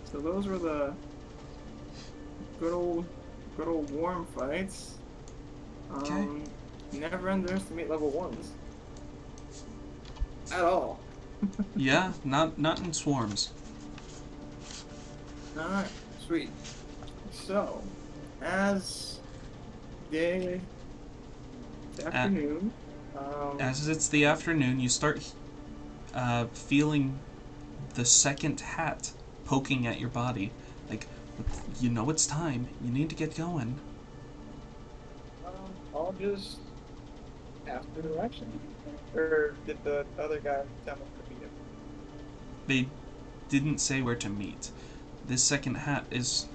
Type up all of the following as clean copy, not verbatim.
So those were the good old, good old warm fights. Okay. Um, Never underestimate level ones at all. Yeah, not in swarms. All right, sweet. So, as day At, afternoon, um, as it's the afternoon, you start feeling the second hat poking at your body. Like, you know it's time. You need to get going. I'll just ask for direction. Or did the other guy tell me to meet him? They didn't say where to meet. This second hat is.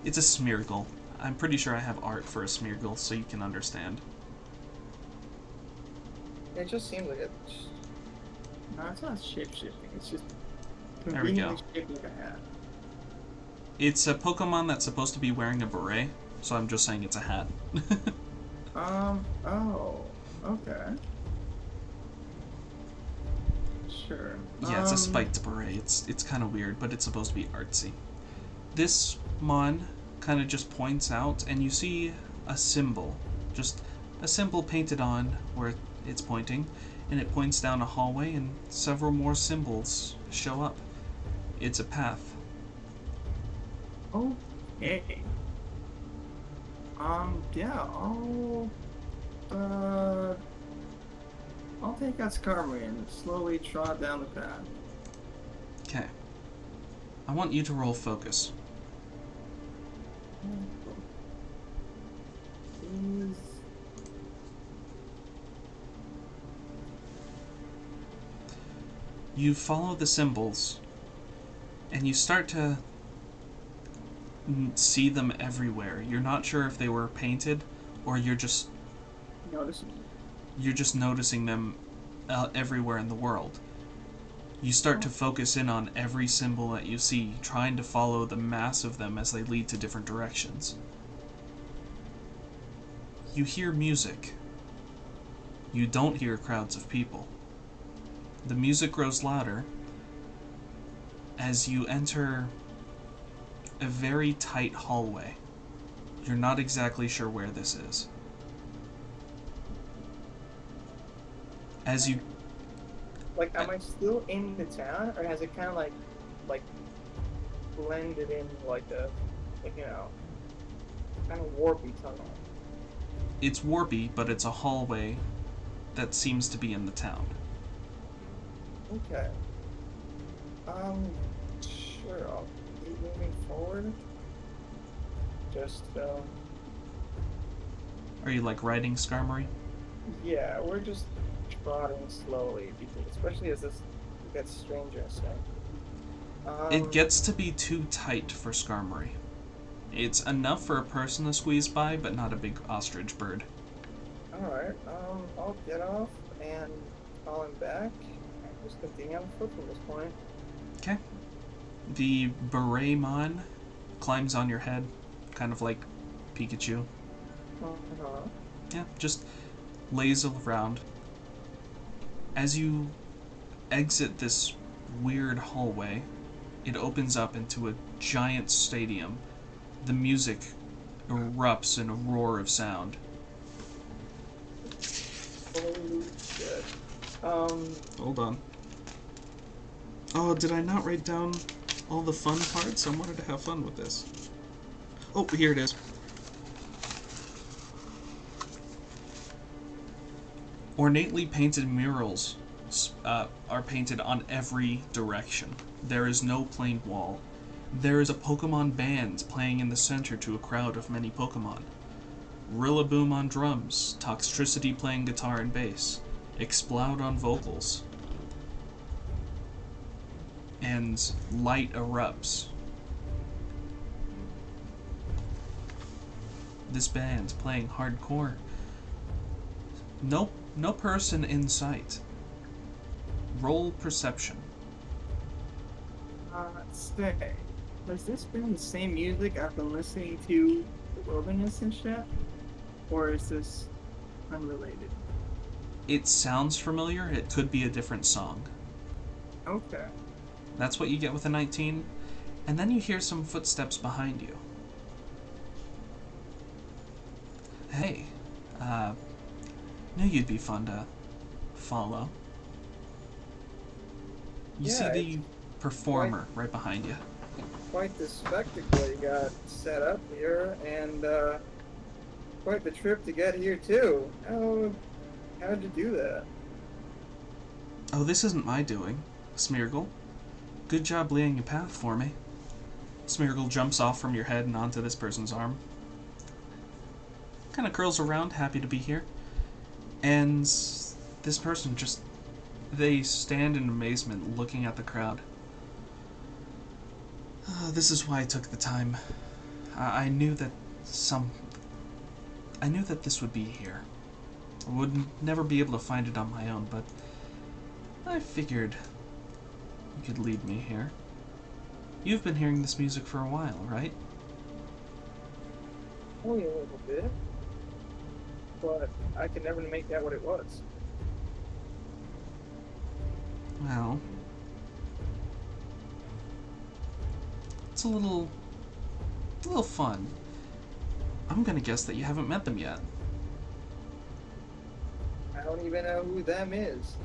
It's a smeargle. I'm pretty sure I have art for a smeargle so you can understand. It just seems like it. No, it's not shape shifting. It's just There we conveniently go. shaped like a hat. It's a Pokemon that's supposed to be wearing a beret, so I'm just saying it's a hat. Oh, okay. Sure. Yeah, it's a spiked beret. It's kind of weird, but it's supposed to be artsy. This mon kind of just points out, and you see a symbol, just a symbol painted on where it's pointing, and it points down a hallway, and several more symbols show up. It's a path. Okay. Yeah, uh, I'll take that Skarmory and slowly trot down the path. Okay. I want you to roll focus. Is You follow the symbols, and you start to see them everywhere. You're not sure if they were painted, or noticeable. you're just noticing them everywhere in the world. You start to Oh, focus in on every symbol that you see, trying to follow the mass of them as they lead to different directions. You hear music. You don't hear crowds of people. The music grows louder as you enter a very tight hallway. You're not exactly sure where this is. As you. like, Uh, am I still in the town, or has it kind of like blended in like like, kind of warpy tunnel? it's warpy, but it's a hallway that seems to be in the town. Okay. Sure. I'll keep moving forward. Just, Are you like riding Skarmory? yeah, we're just trotting slowly, because especially as this gets stranger and stranger. It Um, gets to be too tight for Skarmory. It's enough for a person to squeeze by, but not a big ostrich bird. all right. I'll get off and call him back and just continue on foot from this point. Okay. The Bereimon climbs on your head, kind of like Pikachu. Uh-huh. Yeah, just lays around. As you exit this weird hallway, it opens up into a giant stadium. The music erupts in a roar of sound. Holy shit. Um, Hold on. Oh, did I not write down all the fun parts? I wanted to have fun with this. Oh, here it is. Ornately painted murals are painted on every direction. There is no plain wall. There is a Pokemon band playing in the center to a crowd of many Pokemon. Rillaboom on drums, Toxtricity playing guitar and bass, Exploud on vocals, and light erupts. This band's playing hardcore. No person in sight. Roll perception. Stay. Has this been the same music I've been listening to the wilderness and shit? Or is this unrelated? It sounds familiar. It could be a different song. Okay. That's what you get with a 19. And then you hear some footsteps behind you. Hey, knew you'd be fun to follow. You see Yeah, it's the performer right behind you. quite the spectacle you got set up here, and quite the trip to get here too. How'd you do that? Oh, this isn't my doing, Smeargle. Good job laying a path for me. Smeargle jumps off from your head and onto this person's arm. Kind of curls around, happy to be here. And this person just... They stand in amazement looking at the crowd. This is why I took the time. I knew that I knew that this would be here. I would never be able to find it on my own, but I figured you could lead me here. You've been hearing this music for a while, right? Only a little bit, but I could never make out what it was. Well, it's a little fun. I'm gonna guess that you haven't met them yet. I don't even know who them is.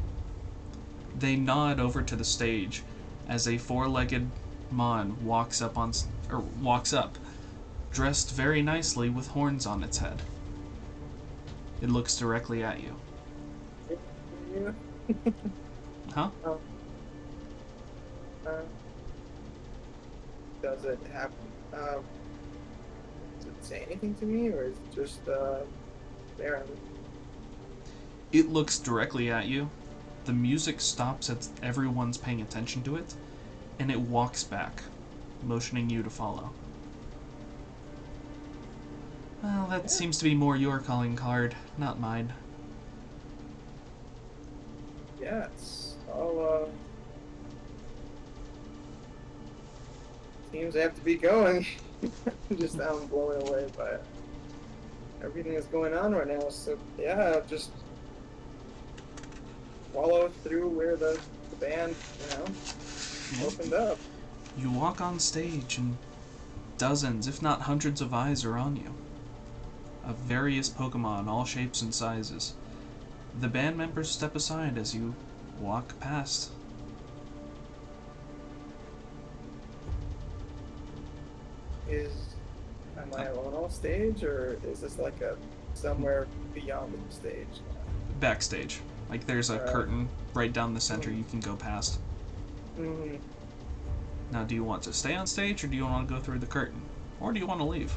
They nod over to the stage as a four-legged mon walks up, dressed very nicely with horns on its head. It looks directly at you. Yeah. Huh? Does it have? Does it say anything to me, or is it just there? It looks directly at you. The music stops as everyone's paying attention to it, and it walks back, motioning you to follow. Well, that seems to be more your calling card, not mine. Yes. I'll. Seems I have to be going. Just I'm blown away by everything that's going on right now. So yeah, I'll just follow through where the band, opened up. You walk on stage, and dozens, if not hundreds of eyes are on you. Of various Pokemon, all shapes and sizes. The band members step aside as you walk past. Am I alone on stage, or is this like a somewhere beyond the stage? Backstage. Like there's a curtain right down the center you can go past. Mm-hmm. Now, do you want to stay on stage, or do you want to go through the curtain? Or do you want to leave?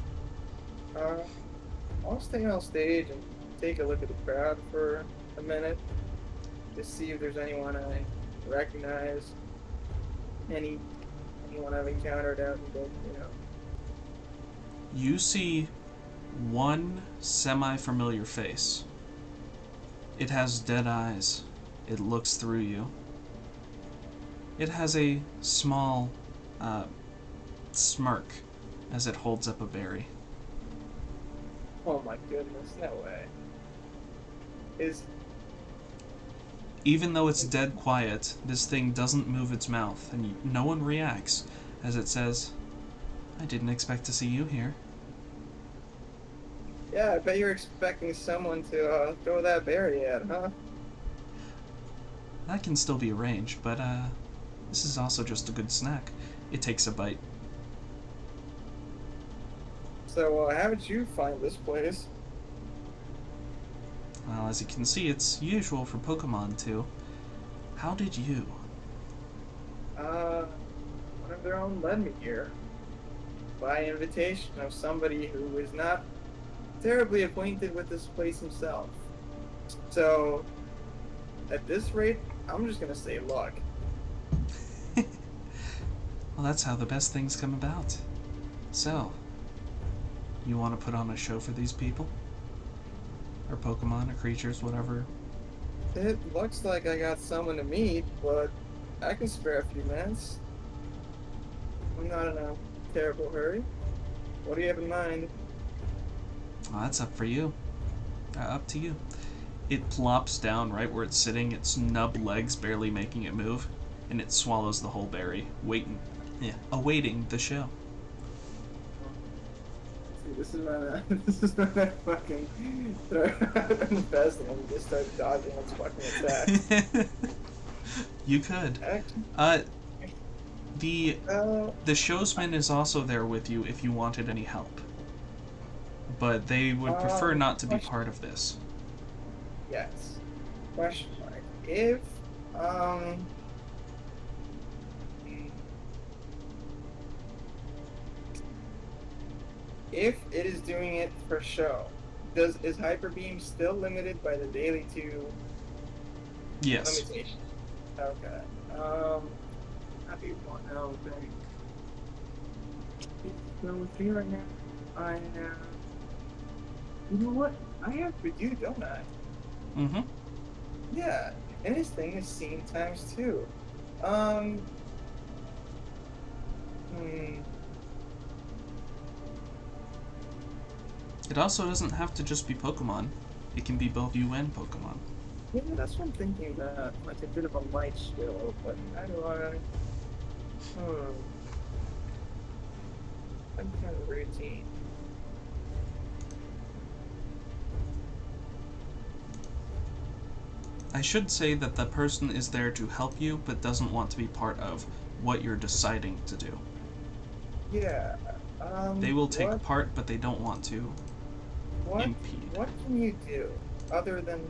I'll stay on stage and take a look at the crowd for a minute to see if there's anyone I recognize, anyone I've encountered out in the, You see one semi-familiar face. It has dead eyes. It looks through you. It has a small smirk as it holds up a berry. Oh my goodness, no way. Even though it's dead quiet, this thing doesn't move its mouth, and no one reacts as it says, "I didn't expect to see you here." Yeah, I bet you're expecting someone to throw that berry at, huh? That can still be arranged, but this is also just a good snack. It takes a bite. So, how did you find this place? Well, as you can see, it's usual for Pokemon to. How did you? One of their own led me here. By invitation of somebody who is not terribly acquainted with this place himself. So, at this rate, I'm just gonna say luck. Well, that's how the best things come about. So, you want to put on a show for these people? Or Pokemon, or creatures, whatever? It looks like I got someone to meet, but I can spare a few minutes. I'm not in a terrible hurry. What do you have in mind? Well, that's up for you. Up to you. It plops down right where it's sitting, its nub legs barely making it move, and it swallows the whole berry, waiting Yeah, awaiting the show. See, this is when I fucking throw out the best and just start dodging its fucking attacks. You could. Actually, Uh, the uh, the showsman is also there with you if you wanted any help, but they would prefer not to be question, part of this. yes. Question mark. Um, if it is doing it for show, is Hyper Beam still limited by the daily 2 Yes. limitation? Okay. I do want to know thing. So with me right now, I have. You know what? I have for you, don't I? Mm-hmm. Yeah, and this thing is seen times 2. Um. Hmm. It also doesn't have to just be Pokemon. It can be both you and Pokemon. Yeah, that's what I'm thinking about. Like a bit of a light show, but how do I? Hmm. I'm kind of routine. I should say that the person is there to help you, but doesn't want to be part of what you're deciding to do. Yeah. They will take What? part, but they don't want to What? impede. What can you do other than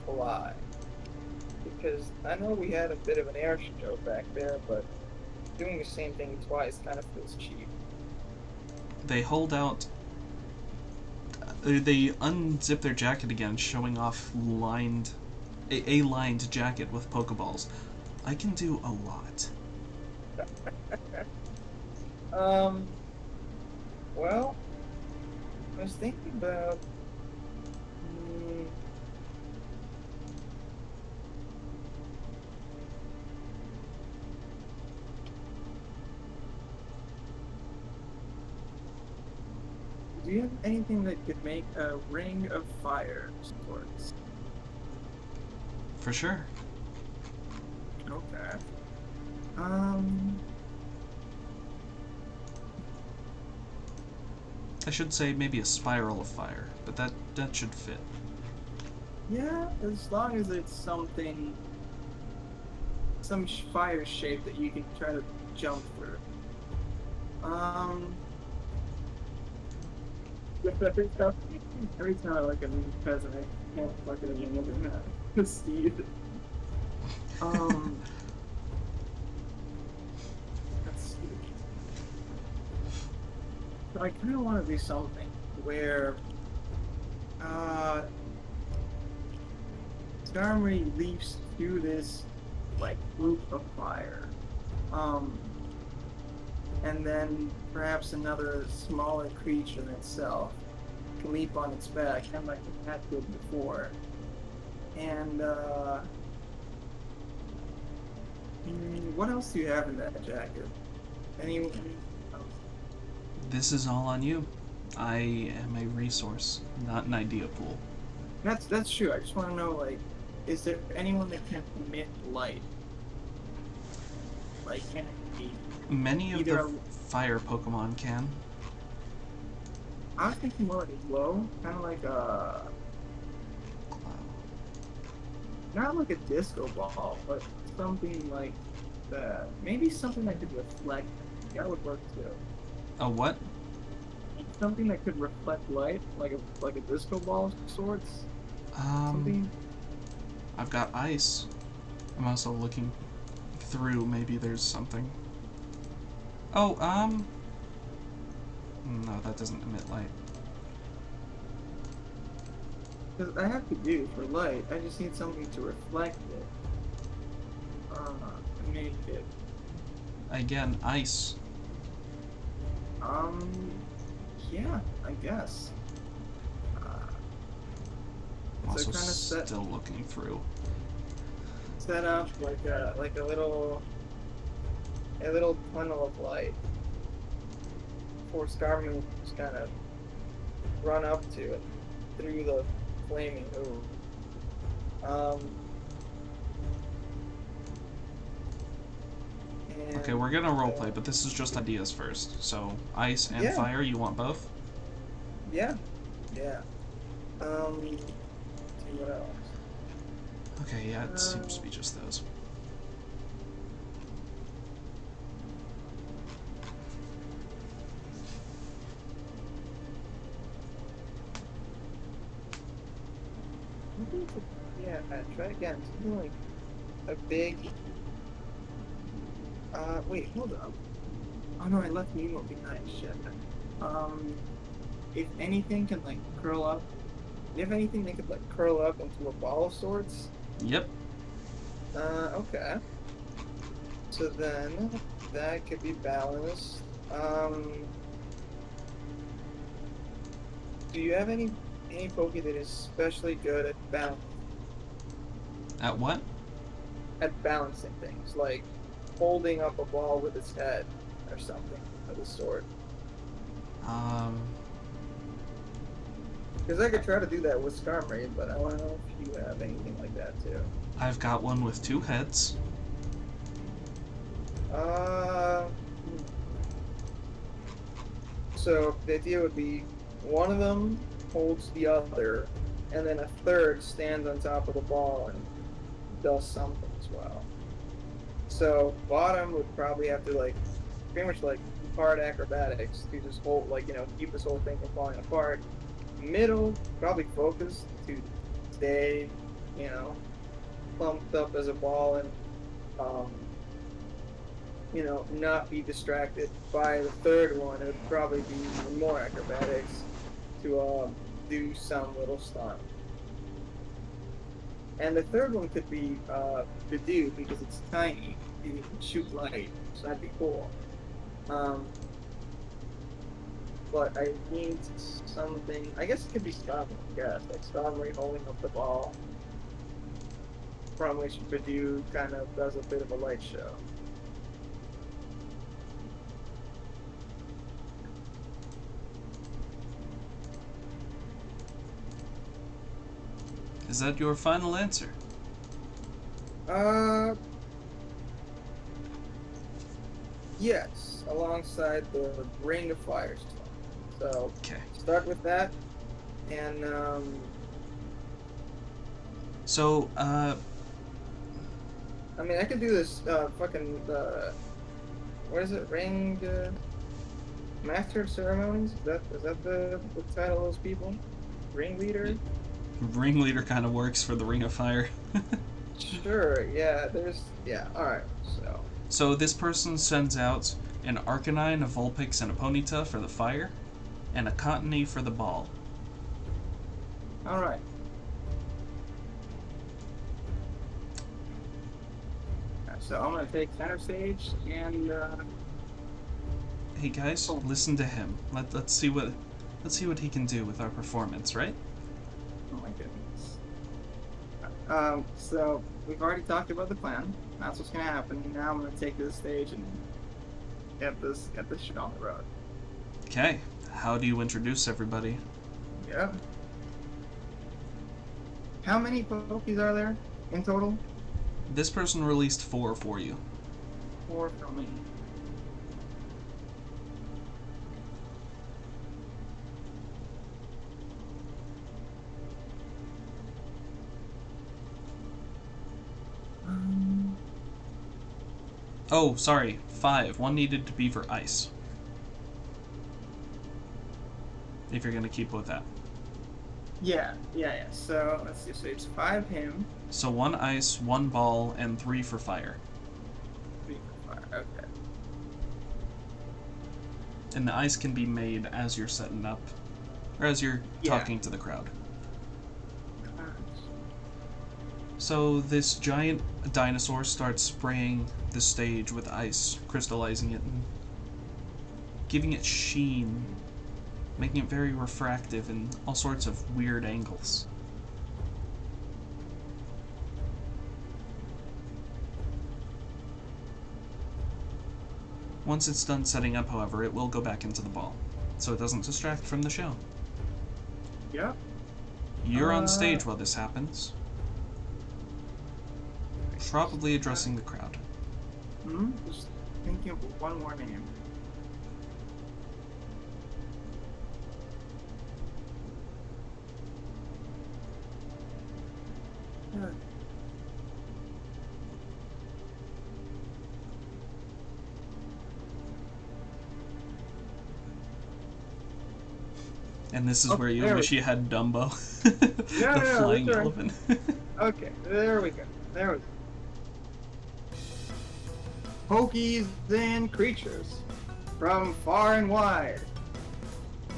fly? Because I know we had a bit of an air show back there, but doing the same thing twice kind of feels cheap. They hold out. They unzip their jacket again, showing off a lined jacket with Pokeballs. I can do a lot. Um. Well, I was thinking about. Hmm, do you have anything that could make a ring of fire swords? For sure. Okay. Um. I should say maybe a spiral of fire, but that should fit. Yeah, as long as it's something, fire shape that you can try to jump through. Um. Every time I look at a present, I can't fucking remember that. Steve. Um. Let's see. So I kind of want to do something where, uh, Skarmory leaps through this like loop of fire. Um. And then perhaps another smaller creature than itself can leap on its back, kind of like the cat did before. And what else do you have in that jacket? Any else? This is all on you. I am a resource, not an idea pool. That's true. I just want to know, like, is there anyone that can emit light? Like, can it be Many of either the fire Pokemon can. I was thinking more like a glow, kind of like a not like a disco ball, but something like that. Maybe something that could reflect. That would work too. A what? Something that could reflect light, like a disco ball of sorts. Um, Something. I've got ice. I'm also looking through. Maybe there's something. Oh, no, that doesn't emit light. Because I have to do for light. I just need something to reflect it. Make it. Again, ice. Yeah, I guess. I'm also kind of still looking through. Set up like a little tunnel of light for Skarmory to just kind of run up to it through the flaming ooze. And Okay, we're gonna roleplay, but this is just ideas first. So, ice and Yeah. fire, you want both? Yeah. Yeah. Let's see what else. Okay, yeah, it seems to be just those. Yeah, try again. Something like a big. Wait, hold up. Oh no, I left Nemo behind. Shit. Um, if anything can like curl up, if anything they could like curl up into a ball of sorts. Yep. Okay. So then that could be balanced. Do you have any Pokey that is especially good At what? at balancing things, like holding up a ball with its head or something of the sort? Um, Because I could try to do that with Skarmory, but I want to know if you have anything like that too. I've got one with 2 heads. Uh, so the idea would be one of them holds the other, and then a third stands on top of the ball and does something as well. So bottom would probably have to like pretty much like hard acrobatics to just hold like keep this whole thing from falling apart. Middle probably focus to stay plumped up as a ball and um, not be distracted by the third one. It would probably be even more acrobatics to do some little stunt. And the third one could be Bidoo because it's tiny and you can shoot light, so that'd be cool. But I need something. I guess it could be Skarmory. Yes, like Skarmory holding up the ball, from which Bidoo kind of does a bit of a light show. Is that your final answer? Yes, alongside the Ring of Fire stuff. So Okay. start with that, and So, I mean I could do this fucking what is it? Ring Master of Ceremonies? Is that the title of those people? Ringleader? Ringleader kind of works for the Ring of Fire. Sure, yeah, alright, so. So this person sends out an Arcanine, a Vulpix, and a Ponyta for the fire, and a Cottony for the ball. Alright. So I'm gonna take center stage and Hey guys, listen to him. Let's see what he can do with our performance, right? oh my goodness. So we've already talked about the plan. That's what's gonna happen. Now I'm gonna take to the stage and get this shit on the road. Okay. How do you introduce everybody? Yeah. How many Pokies are there in total? This person released 4 for you. 4 for me. Oh, sorry, 5. 1 needed to be for ice. If you're gonna keep with that. Yeah. So let's see. So it's 5 him. So 1 ice, 1 ball, and 3 for fire. 3 for fire. Okay. And the ice can be made as you're setting up, or as you're talking to the crowd. So this giant dinosaur starts spraying the stage with ice, crystallizing it and giving it sheen, making it very refractive in all sorts of weird angles. Once it's done setting up, however, it will go back into the ball, so it doesn't distract from the show. Yep. You're on stage while this happens, probably addressing the crowd. Just Thinking of one more name. And this is where you there wish we you had Dumbo. No, The no, flying that's all right. elephant. Okay, there we go. There we go. Pokies and creatures from far and wide.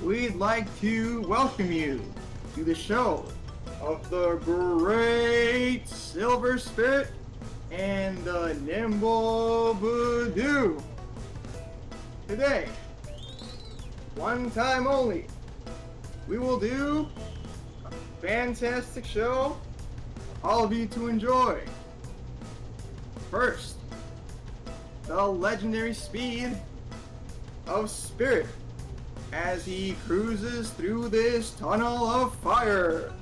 We'd like to welcome you to the show of the great Silver Spirit and the Nimble Voodoo. Today, one time only, we will do a fantastic show for all of you to enjoy. First, the legendary speed of Spirit as he cruises through this tunnel of fire.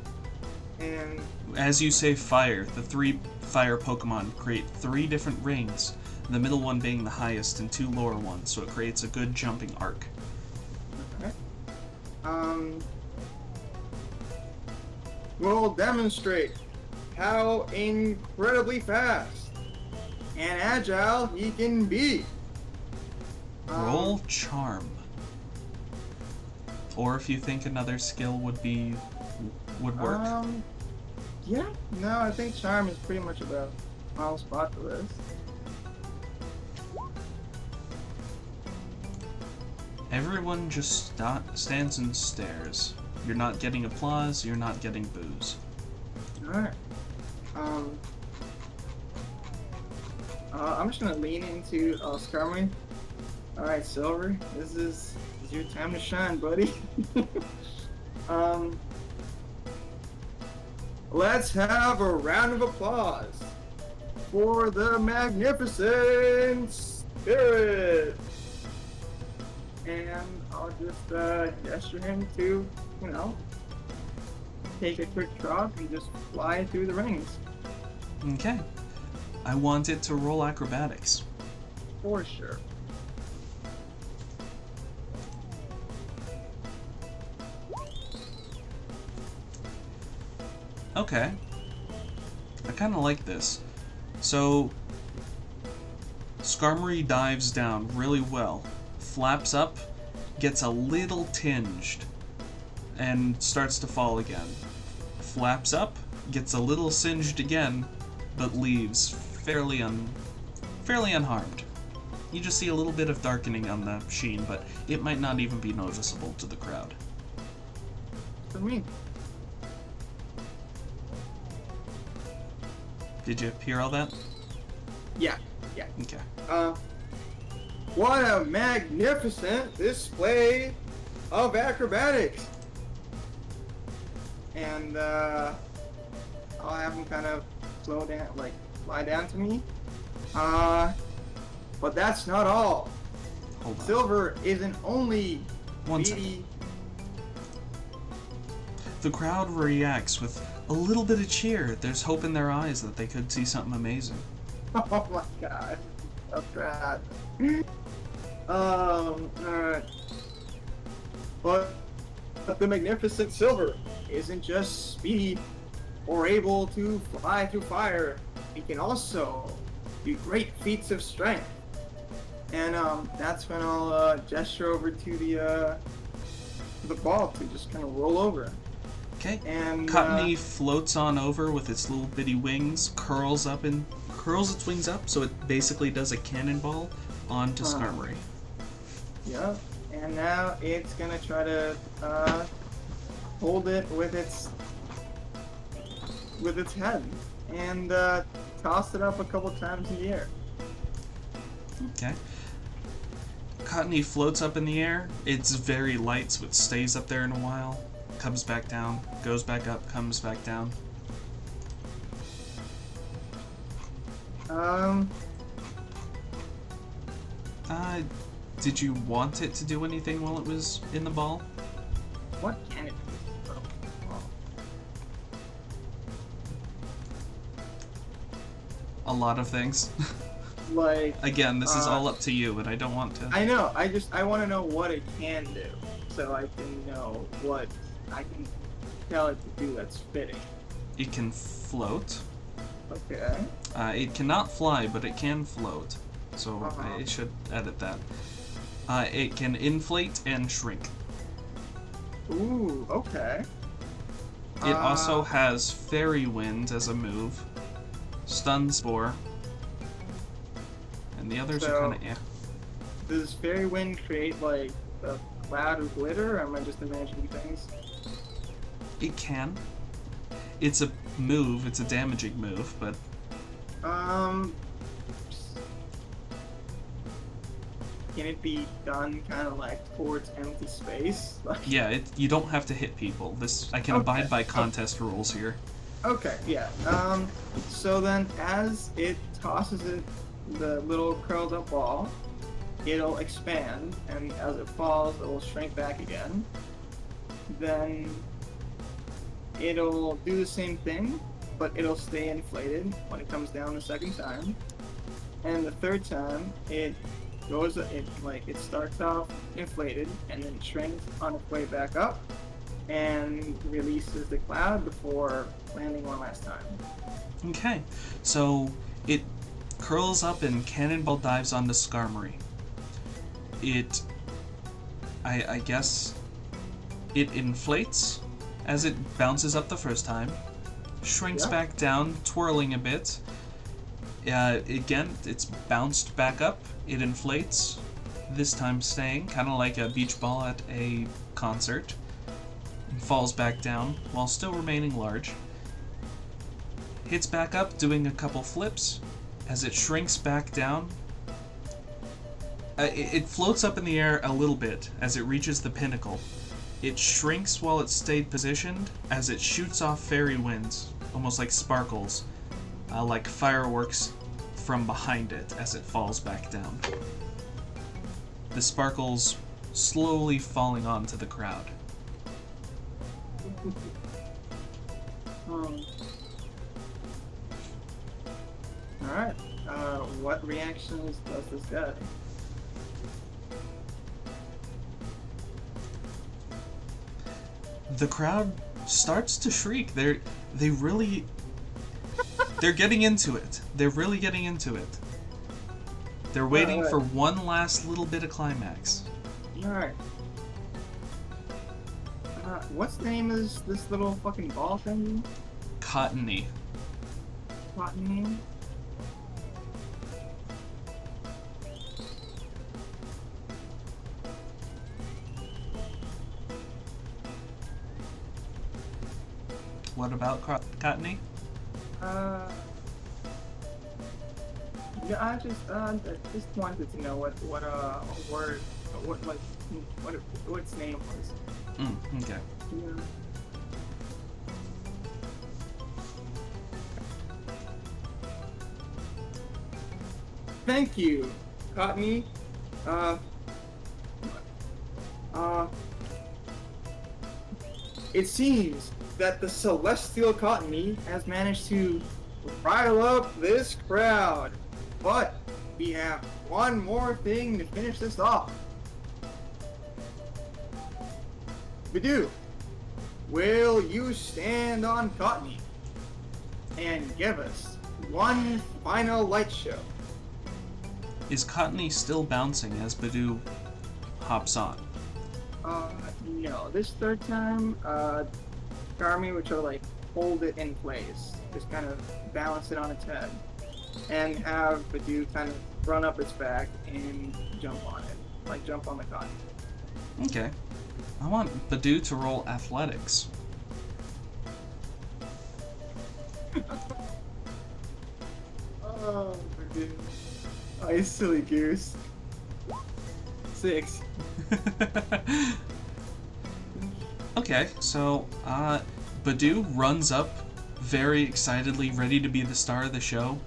And As you say fire, the 3 fire Pokemon create 3 different rings, the middle one being the highest and 2 lower ones, so it creates a good jumping arc. okay. We'll demonstrate how incredibly fast and agile he can be. Roll Charm. Or if you think another skill would work. Yeah, no, I think Charm is pretty much about my spot for this. Everyone just stands and stares. You're not getting applause, you're not getting boos. Alright. I'm just gonna lean into Skarmory. Alright, Silver, this is your time to shine, buddy. Let's have a round of applause for the magnificent Spirit. And I'll just gesture him to, take a quick drop and just fly through the rings. Okay. I want it to roll acrobatics. For sure. Okay. I kind of like this. So, Skarmory dives down really well, flaps up, gets a little tinged, and starts to fall again. Flaps up, gets a little singed again, but leaves fairly unharmed. You just see a little bit of darkening on the sheen, but it might not even be noticeable to the crowd. For me. Did you hear all that? Yeah. Okay. What a magnificent display of acrobatics! And I'll have him kind of slow down, lie down to me. But that's not all. Hold on. Silver isn't only One speedy. The crowd reacts with a little bit of cheer. There's hope in their eyes that they could see something amazing. Oh my god. Oh god. Alright. But the magnificent Silver isn't just speedy or able to fly through fire. He can also do great feats of strength. And that's when I'll gesture over to the ball to just kind of roll over. Okay. And Cottony floats on over with its little bitty wings, curls its wings up, so it basically does a cannonball onto Skarmory. yeah. And now it's gonna try to hold it with its head and toss it up a couple times in the air. Okay. Cottony floats up in the air. It's very light, so it stays up there in a while. Comes back down, goes back up, comes back down. Did you want it to do anything while it was in the ball? What can it do? A lot of things. Like, Again, this is all up to you, and I don't want to. I know. I want to know what it can do, so I can know what I can tell it to do that's fitting. It can float. Okay. It cannot fly, but it can float. So I should edit that. It can inflate and shrink. Ooh, okay. It also has Fairy Wind as a move, Stun Spore, and the others are kind of eh. Does Fairy Wind create like a cloud of glitter, or am I just imagining things? It can. It's a move, it's a damaging move, but... Can it be done kind of like towards empty space? Like... Yeah, you don't have to hit people. I can abide by contest rules here. Okay, yeah. So then as it tosses it, the little curled up ball, it'll expand, and as it falls, it will shrink back again. Then it'll do the same thing, but it'll stay inflated when it comes down the second time. And the third time, it starts off inflated, and then it shrinks on its way back up, and releases the cloud before landing one last time. Okay, so it curls up and cannonball dives onto Skarmory. I guess it inflates as it bounces up the first time, shrinks back down, twirling a bit. Again, it's bounced back up, it inflates, this time staying, kind of like a beach ball at a concert, and falls back down while still remaining large. Hits back up, doing a couple flips. As it shrinks back down, it floats up in the air a little bit as it reaches the pinnacle. It shrinks while it stayed positioned as it shoots off fairy winds, almost like sparkles, like fireworks from behind it as it falls back down. The sparkles slowly falling onto the crowd. Alright, what reactions does this get? The crowd starts to shriek. They're getting into it. They're really getting into it. They're waiting for one last little bit of climax. Alright. What's the name of this little fucking ball thing? Cottony. Cottony? What about Cottony? Yeah, I just wanted to know what its name was. Okay. Yeah. Thank you, Cottony. It seems that the celestial Cottony has managed to rile up this crowd. But we have one more thing to finish this off. Badoo, will you stand on Cottony and give us one final light show? Is Cottony still bouncing as Badoo hops on? No. This third time, Garmy, which will like hold it in place, just kind of balance it on its head, and have Badoo kind of run up its back and jump on it, like jump on the Cottony. Okay. I want Badoo to roll athletics. Oh, Badoo. Oh, you silly goose. 6. Okay, so Badoo runs up very excitedly, ready to be the star of the show,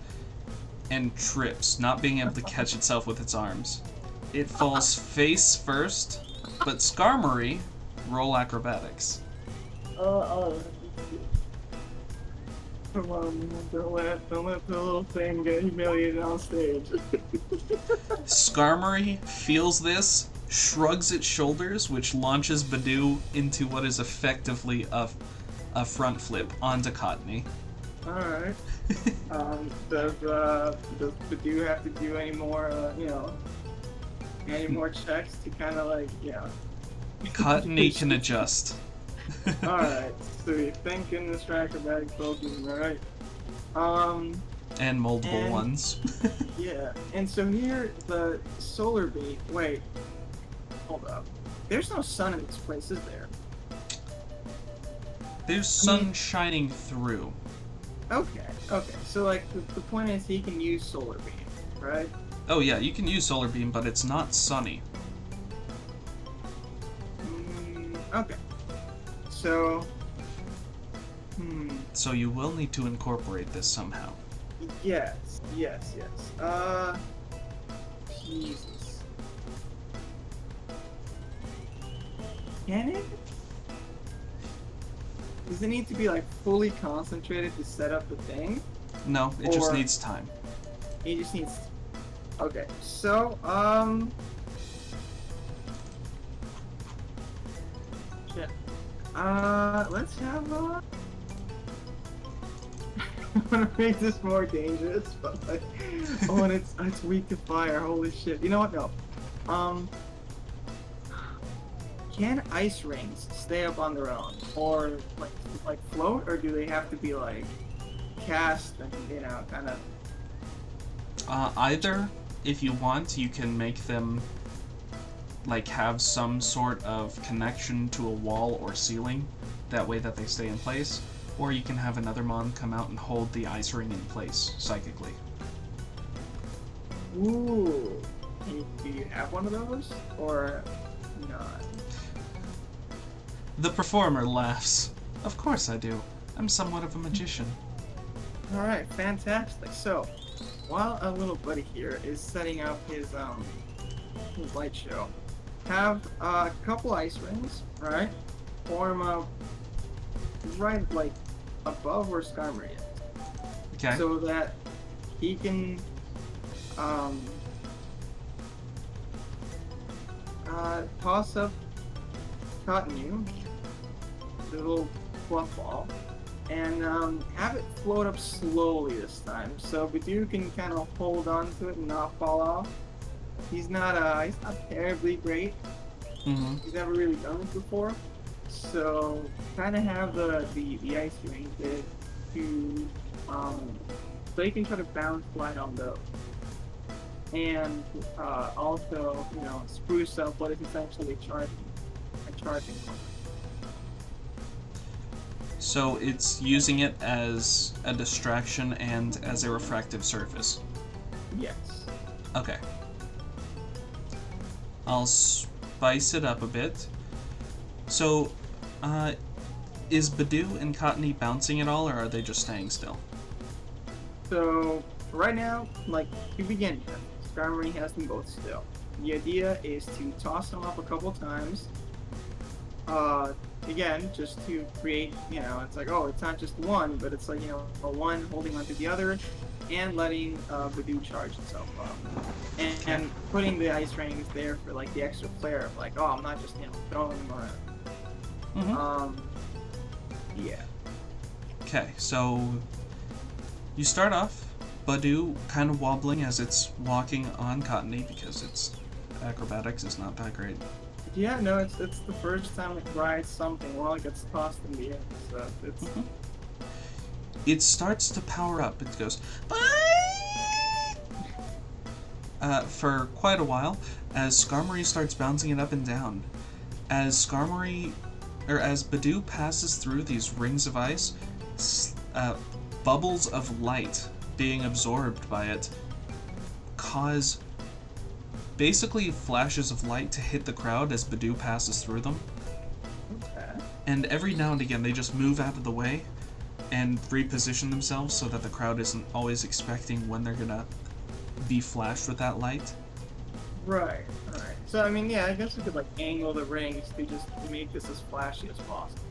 and trips, not being able to catch itself with its arms. It falls face first, but Skarmory, roll acrobatics. Come on, man, don't let the little thing get humiliated on stage. Skarmory feels this, shrugs its shoulders, which launches Badoo into what is effectively a front flip onto Cottony. Alright. Does Badoo have to do any more, any more checks to kind of like, Cottony can adjust. Alright, so you think in this acrobatic Pokemon, alright? And multiple ones. Yeah, and so here, the solar beam, wait, hold up. There's no sun in this place, is there? There's sun shining through. Okay, so like, the point is he can use solar beam, right? Oh yeah, you can use solar beam, but it's not sunny. Okay. So, So you will need to incorporate this somehow. yes. Jesus. Can it? Does it need to be like fully concentrated to set up the thing? No, it just Or- needs time. It just needs. Okay, so shit. Let's have I want to make this more dangerous, but like, oh, and it's weak to fire. Holy shit! You know what? No. Can ice rings stay up on their own, or like float, or do they have to be like cast and kind of? Either, if you want, you can make them like have some sort of connection to a wall or ceiling, that way that they stay in place, or you can have another mon come out and hold the ice ring in place psychically. Ooh. Do you have one of those, or not? The performer laughs. Of course I do. I'm somewhat of a magician. All right, fantastic. So, while our little buddy here is setting up his light show, have a couple ice rings, right? Form up right like above where Skarmory is, Okay. so that he can toss up Cottonue, the little fluff ball, and have it float up slowly this time, so Badoo can kind of hold on to it and not fall off. He's not terribly great. Mm-hmm. He's never really done this before, so kind of have the ice ring to so he can try to bounce light on those, and also spruce up what is essentially a charging point. So it's using it as a distraction and as a refractive surface. Yes. Okay. I'll spice it up a bit. So, is Badoo and Cottony bouncing at all, or are they just staying still? So right now, like to begin with, Skarmory has them both still. The idea is to toss them up a couple times. Again, just to create, it's like, oh, it's not just one, but it's like, a one holding onto the other, and letting Badoo charge itself up, and putting the ice rings there for like the extra flair of like, oh, I'm not just throwing them around. Mm-hmm. Yeah. Okay, so you start off, Badoo kind of wobbling as it's walking on Cottony because its acrobatics is not that great. Yeah, no, it's the first time it rides something while it gets tossed in the air, so it's... Mm-hmm. It starts to power up. It goes for quite a while as Skarmory starts bouncing it up and down. As Badoo passes through these rings of ice, bubbles of light being absorbed by it cause basically flashes of light to hit the crowd as Badoo passes through them. Okay. And every now and again they just move out of the way and reposition themselves so that the crowd isn't always expecting when they're gonna be flashed with that light. Right. So, I mean, yeah, I guess we could, like, angle the rings to just make this as flashy as possible.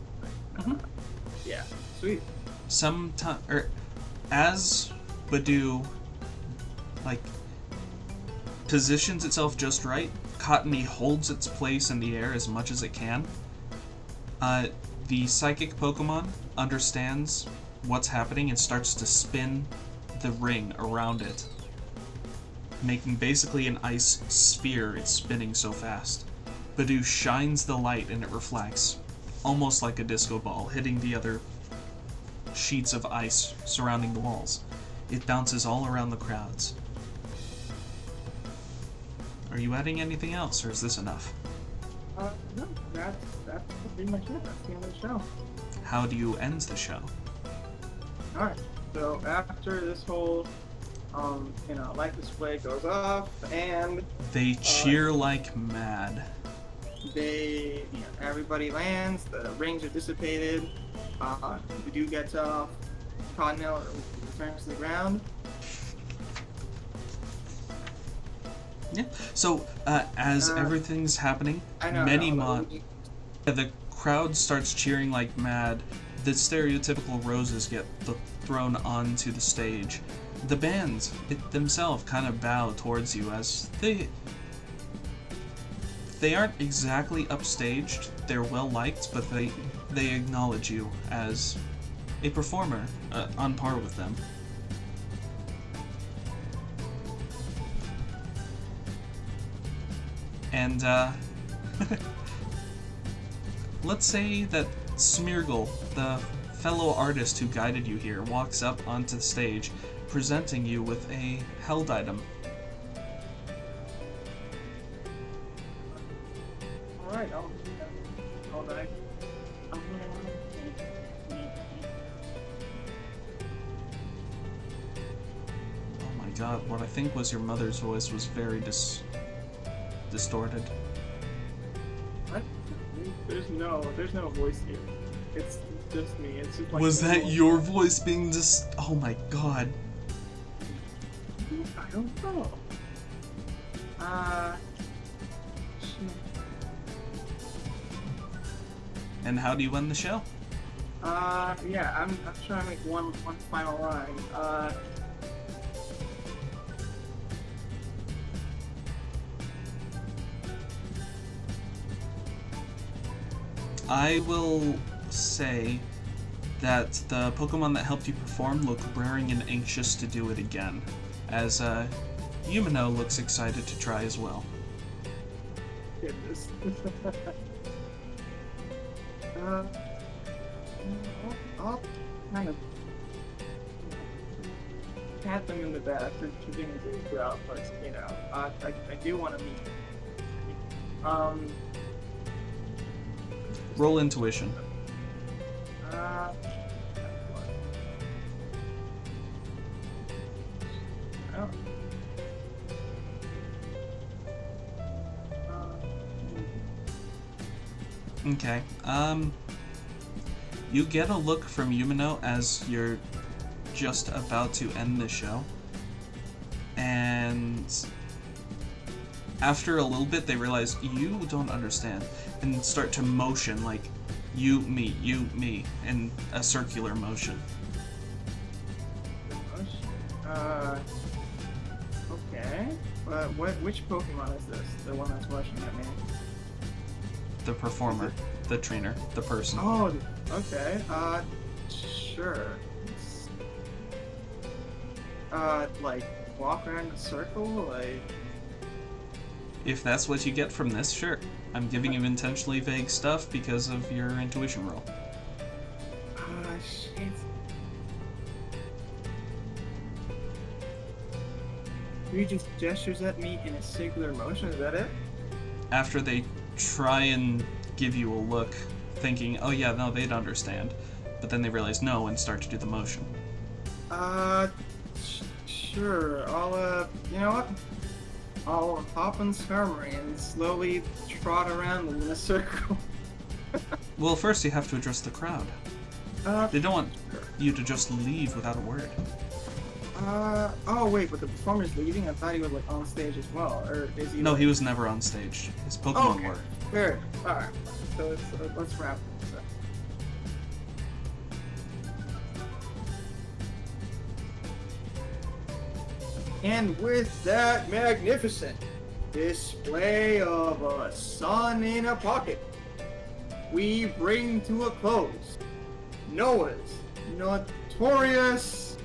Mhm. Yeah, sweet. as Badoo, like, positions itself just right, Cottony holds its place in the air as much as it can. The psychic Pokemon understands what's happening and starts to spin the ring around it, making basically an ice sphere. It's spinning so fast. Badoo shines the light and it reflects, almost like a disco ball, hitting the other sheets of ice surrounding the walls. It bounces all around the crowds. Are you adding anything else, or is this enough? No, that's pretty much it. That's the end of the show. How do you end the show? Alright, so after this whole, light display goes off, and They cheer like mad. everybody lands, the rings are dissipated, Badoo gets off, Cottonelle returns to the ground. Yeah. So, as everything's happening, the crowd starts cheering like mad. The stereotypical roses get thrown onto the stage. The bands themselves kind of bow towards you as they aren't exactly upstaged. They're well liked, but they acknowledge you as a performer on par with them. And let's say that Smeargle, the fellow artist who guided you here, walks up onto the stage, presenting you with a held item. Alright, all right. Oh my god, what I think was your mother's voice was very distorted. What? There's no voice here. It's just me. It's just like. Was that your voice being Oh my god. I don't know. Shit. And how do you end the show? Yeah, I'm trying to make one final line. I will say that the Pokemon that helped you perform look raring and anxious to do it again, as Yumino looks excited to try as well. Goodness. I'll kind of pat them in the back for keeping a good route, but I do want to meet. Roll intuition. Okay. You get a look from Yumino as you're just about to end the show. And after a little bit, they realize you don't understand and start to motion like you, me, in a circular motion. Okay. Which Pokemon is this? The one that's rushing at me? The performer, the trainer, the person. Oh, okay. Sure. Like, walk around the circle, like... If that's what you get from this, sure. I'm giving you intentionally vague stuff because of your intuition roll. Shit. He just gestures at me in a circular motion, is that it? After they try and give you a look, thinking, oh yeah, no, they'd understand. But then they realize no and start to do the motion. Sure. You know what? I'll hop on Skarmory and slowly trot around them in a circle. Well, first you have to address the crowd. They don't want you to just leave without a word. Oh wait, but the performer's leaving? I thought he was like on stage as well, or is he? No, he was never on stage. His Pokemon were. Fair. Alright. So let's wrap this And with that magnificent display of a sun in a pocket, we bring to a close Noah's notorious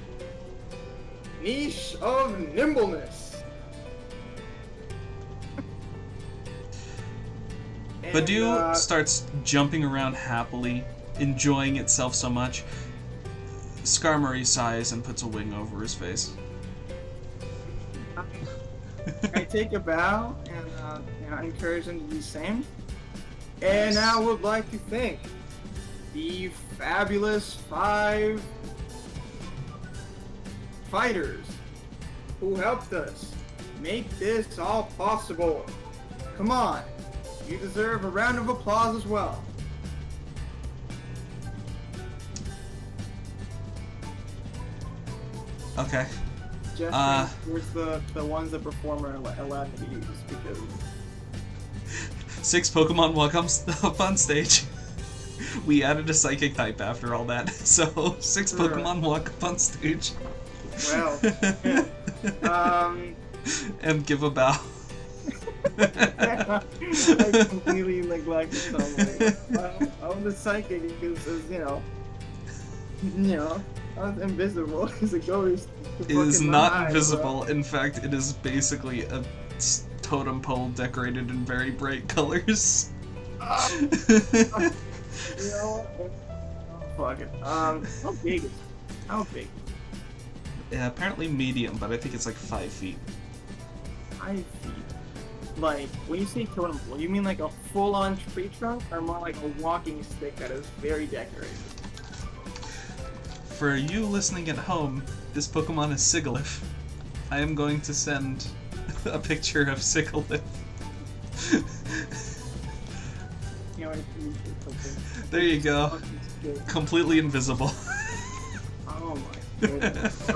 niche of nimbleness. Badu starts jumping around happily, enjoying itself so much. Skarmory sighs and puts a wing over his face. I take a bow and I encourage him to do the same. And I would like to thank the fabulous 5 fighters who helped us make this all possible. Come on, you deserve a round of applause as well. Okay. Just towards the ones the performer allowed me to use, because 6 Pokemon walk up on stage. We added a psychic type after all that, so 6 Pokemon walk up on stage. Well, and give a bow. I completely neglected something. I'm the psychic because, I was invisible as a ghost. It is not invisible. In fact, it is basically a totem pole decorated in very bright colors. You know what? Fuck it. How big is it? How big? Yeah, apparently medium, but I think it's like 5 feet. 5 feet. Like, when you say totem pole, you mean like a full-on tree trunk, or more like a walking stick that is very decorated? For you listening at home, this Pokemon is Sigilyph. I am going to send a picture of Sigilyph. There you go. Completely invisible. Oh my goodness.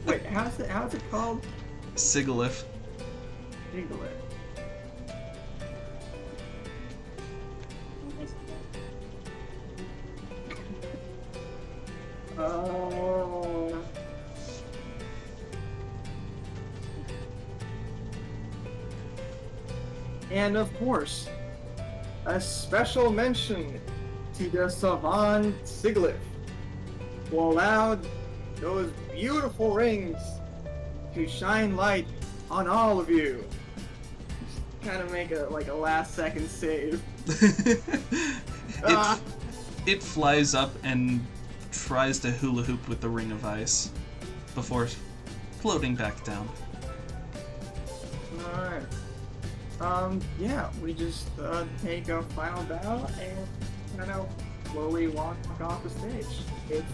Wait, how's it called? Sigilyph. Sigilyph. And of course, a special mention to the Savant Sigilyph, who allowed those beautiful rings to shine light on all of you. Just kind of make a last second save. It flies up and tries to hula hoop with the ring of ice before floating back down. Alright. Yeah, we just take a final bow and kind of slowly walk off the stage. It's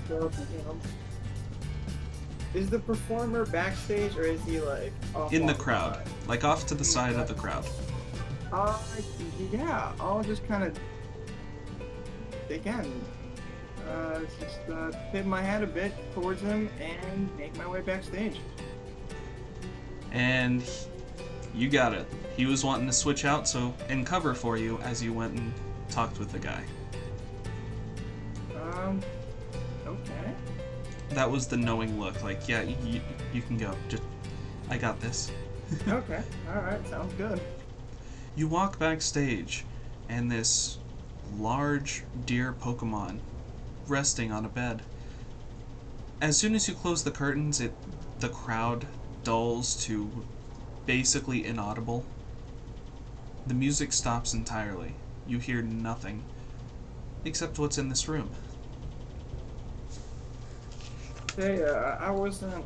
is the performer backstage, or is he like off in the crowd, like off to the side of the crowd? Yeah, I'll just kind of again, just tip my head a bit towards him and make my way backstage. And you got it. He was wanting to switch out and cover for you as you went and talked with the guy. Okay. That was the knowing look, like, yeah, you can go. Just, I got this. Okay, alright, sounds good. You walk backstage, and this large deer Pokemon resting on a bed. As soon as you close the curtains, the crowd dulls to basically inaudible. The music stops entirely. You hear nothing except what's in this room. Hey, I wasn't,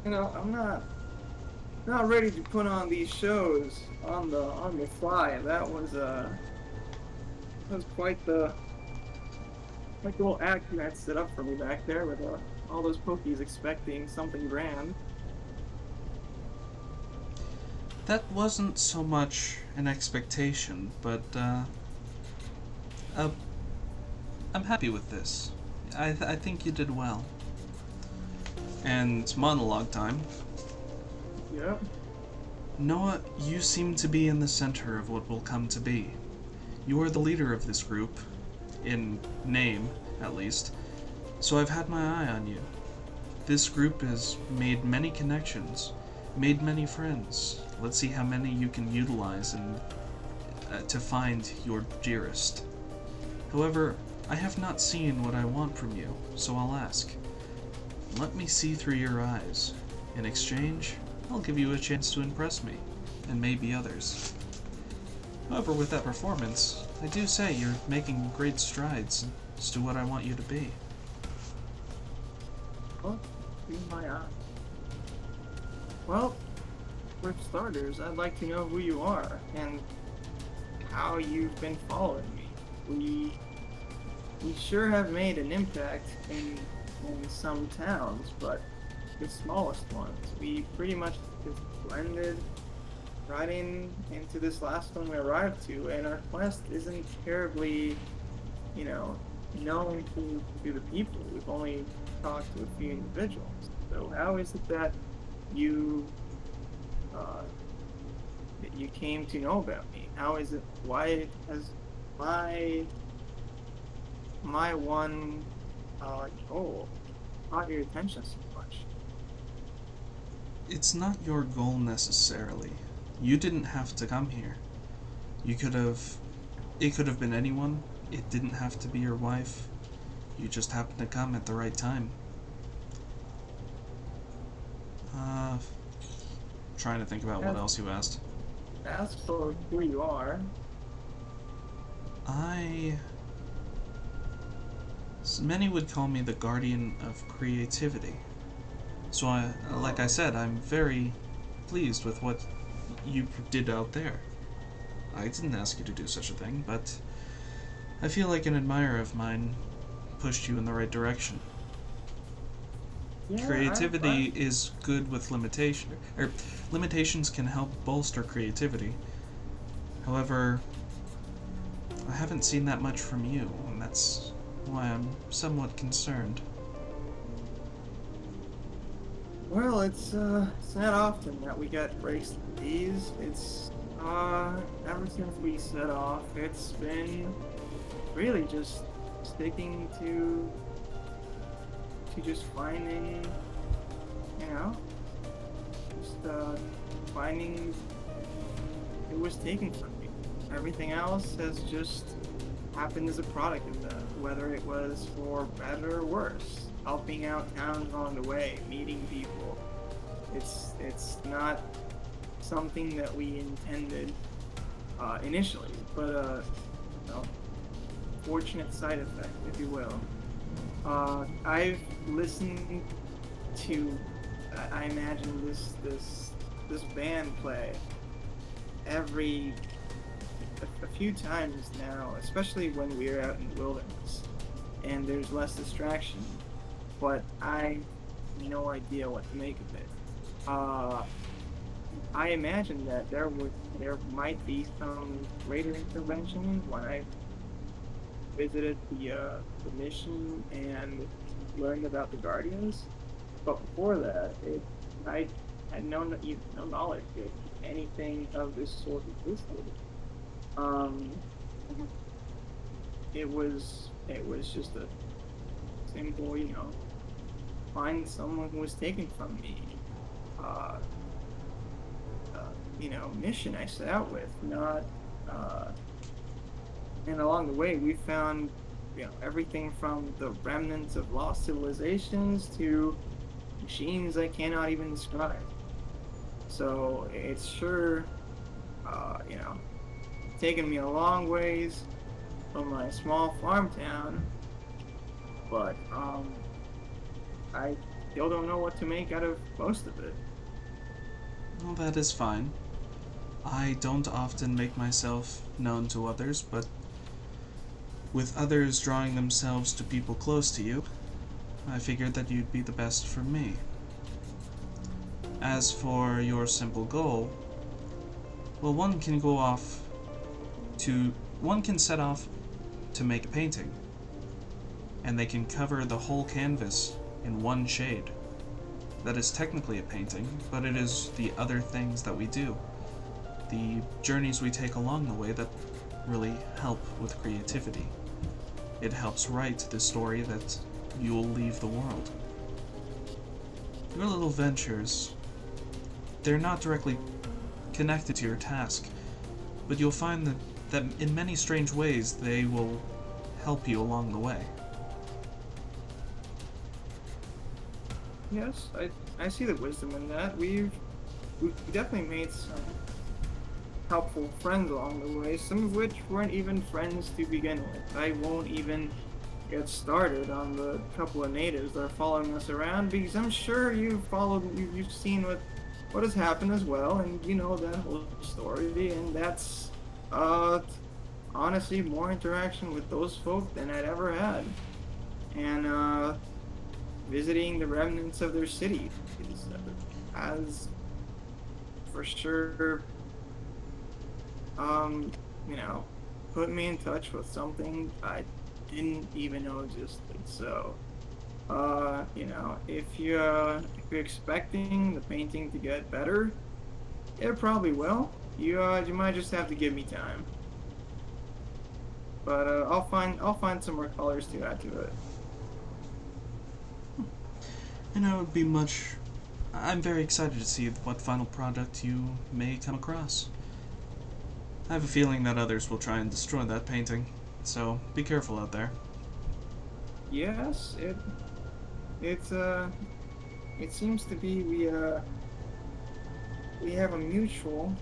I'm not ready to put on these shows on the fly. That was quite the little act you had set up for me back there with all those Pokies expecting something grand. That wasn't so much an expectation, but I'm happy with this. I think you did well. And it's monologue time. Yeah. Noah, you seem to be in the center of what will come to be. You are the leader of this group, in name, at least, so I've had my eye on you. This group has made many connections, made many friends. Let's see how many you can utilize to find your dearest. However, I have not seen what I want from you, so I'll ask. Let me see through your eyes. In exchange, I'll give you a chance to impress me, and maybe others. However, with that performance, I do say you're making great strides as to what I want you to be. Oh, in my eye. Well, for starters, I'd like to know who you are and how you've been following me. We sure have made an impact in some towns, but the smallest ones. We pretty much just blended right into this last one we arrived to, and our quest isn't terribly, known to the people. We've only talked to a few individuals. So how is it that you came to know about me? How is it? Why has my one goal caught your attention so much? It's not your goal necessarily. You didn't have to come here. It could have been anyone. It didn't have to be your wife. You just happened to come at the right time. Trying to think about what else you asked. As for who you are, many would call me the guardian of creativity. So like I said, I'm very pleased with what you did out there. I didn't ask you to do such a thing, but I feel like an admirer of mine pushed you in the right direction. yeah, Creativity is good with limitations can help bolster creativity. However, I haven't seen that much from you, and that's why I'm somewhat concerned. Well, it's not often that we get breaks like these. It's ever since we set off, it's been really just sticking to just finding, just finding it was taken from me. Everything else has just happened as a product of that, whether it was for better or worse. Helping out towns along the way, meeting people. It's not something that we intended initially, but fortunate side effect, if you will. I've listened to, I imagine this band play a few times now, especially when we're out in the wilderness and there's less distraction. But I have no idea what to make of it. I imagine that there might be some greater intervention when I visited the mission and learned about the Guardians. But before that, I had no knowledge of anything of this sort existed. It was just a simple, find someone who was taken from me. Mission I set out with, not. And along the way, we found, everything from the remnants of lost civilizations to machines I cannot even describe. So it's sure, taken me a long ways from my small farm town, but I still don't know what to make out of most of it. Well, that is fine. I don't often make myself known to others, but with others drawing themselves to people close to you, I figured that you'd be the best for me. As for your simple goal, well, one can set off to make a painting, and they can cover the whole canvas in one shade. That is technically a painting, but it is the other things that we do, the journeys we take along the way, that really help with creativity. It helps write the story that you'll leave the world. Your little ventures, they're not directly connected to your task, but you'll find that in many strange ways they will help you along the way. Yes, I see the wisdom in that. We've definitely made some helpful friends along the way, some of which weren't even friends to begin with. I won't even get started on the couple of natives that are following us around, because I'm sure you've seen what has happened as well, and you know that whole story, and that's honestly more interaction with those folk than I'd ever had. And visiting the remnants of their city has for sure you know, put me in touch with something I didn't even know existed. So, you know, if you're expecting the painting to get better, it probably will. You might just have to give me time. But I'll find some more colors to add to it. And I'm very excited to see what final product you may come across. I have a feeling that others will try and destroy that painting, so be careful out there. Yes, it seems to be we have a mutual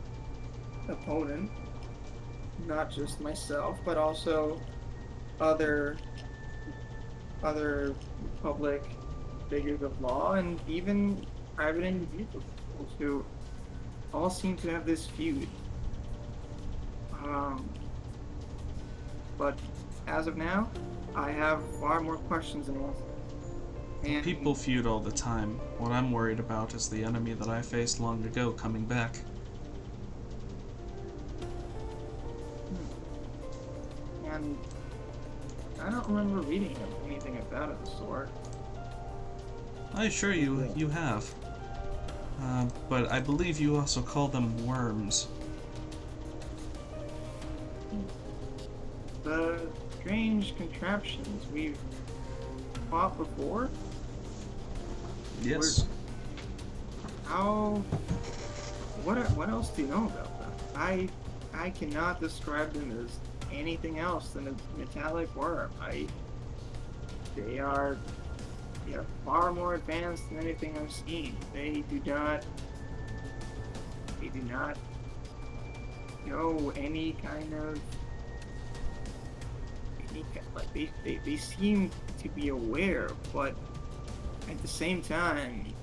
opponent, not just myself, but also other public figures of law and even private individuals who all seem to have this feud. But as of now, I have far more questions than answers. And People feud all the time. What I'm worried about is the enemy that I faced long ago coming back. And I don't remember reading anything about it of the sort. I assure you, you have. But I believe you also call them worms. The strange contraptions we've fought before? Yes. What else do you know about them? I cannot describe them as anything else than a metallic worm. They are far more advanced than anything I've seen. They do not know any kind of they seem to be aware, but at the same time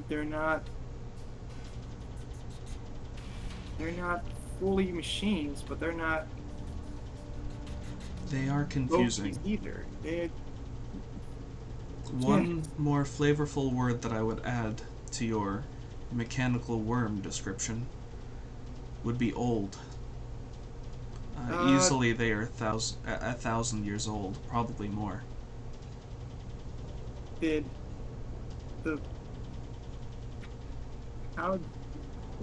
they're not fully machines, but they're not They are confusing. either. One more flavorful word that I would add to your mechanical worm description would be old. Easily they are 1,000 years old, probably more. How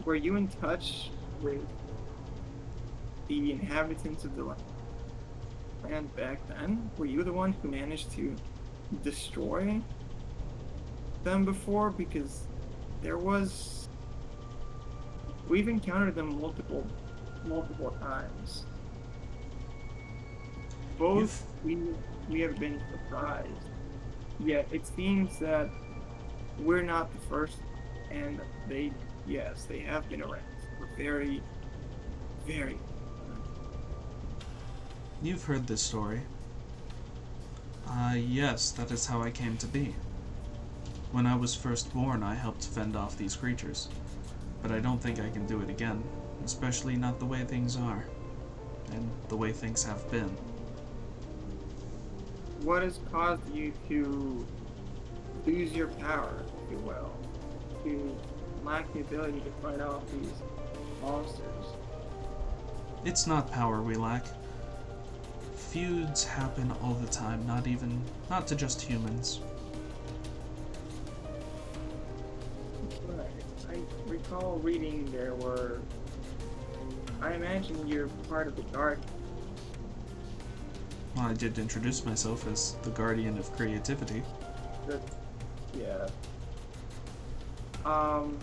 were you in touch with the inhabitants of the land back then? Were you the one who managed to destroy them before? Because we've encountered them multiple times. Both we have been surprised. Yet it seems that we're not the first, and they have been around for very, very. You've heard this story. Yes, that is how I came to be. When I was first born, I helped fend off these creatures. But I don't think I can do it again, especially not the way things are, and the way things have been. What has caused you to lose your power, if you will, to lack the ability to fight off these monsters? It's not power we lack. Feuds happen all the time, not to just humans. Right. I recall reading I imagine you're part of the Guard. Well, I did introduce myself as the Guardian of Creativity. Yeah. Um,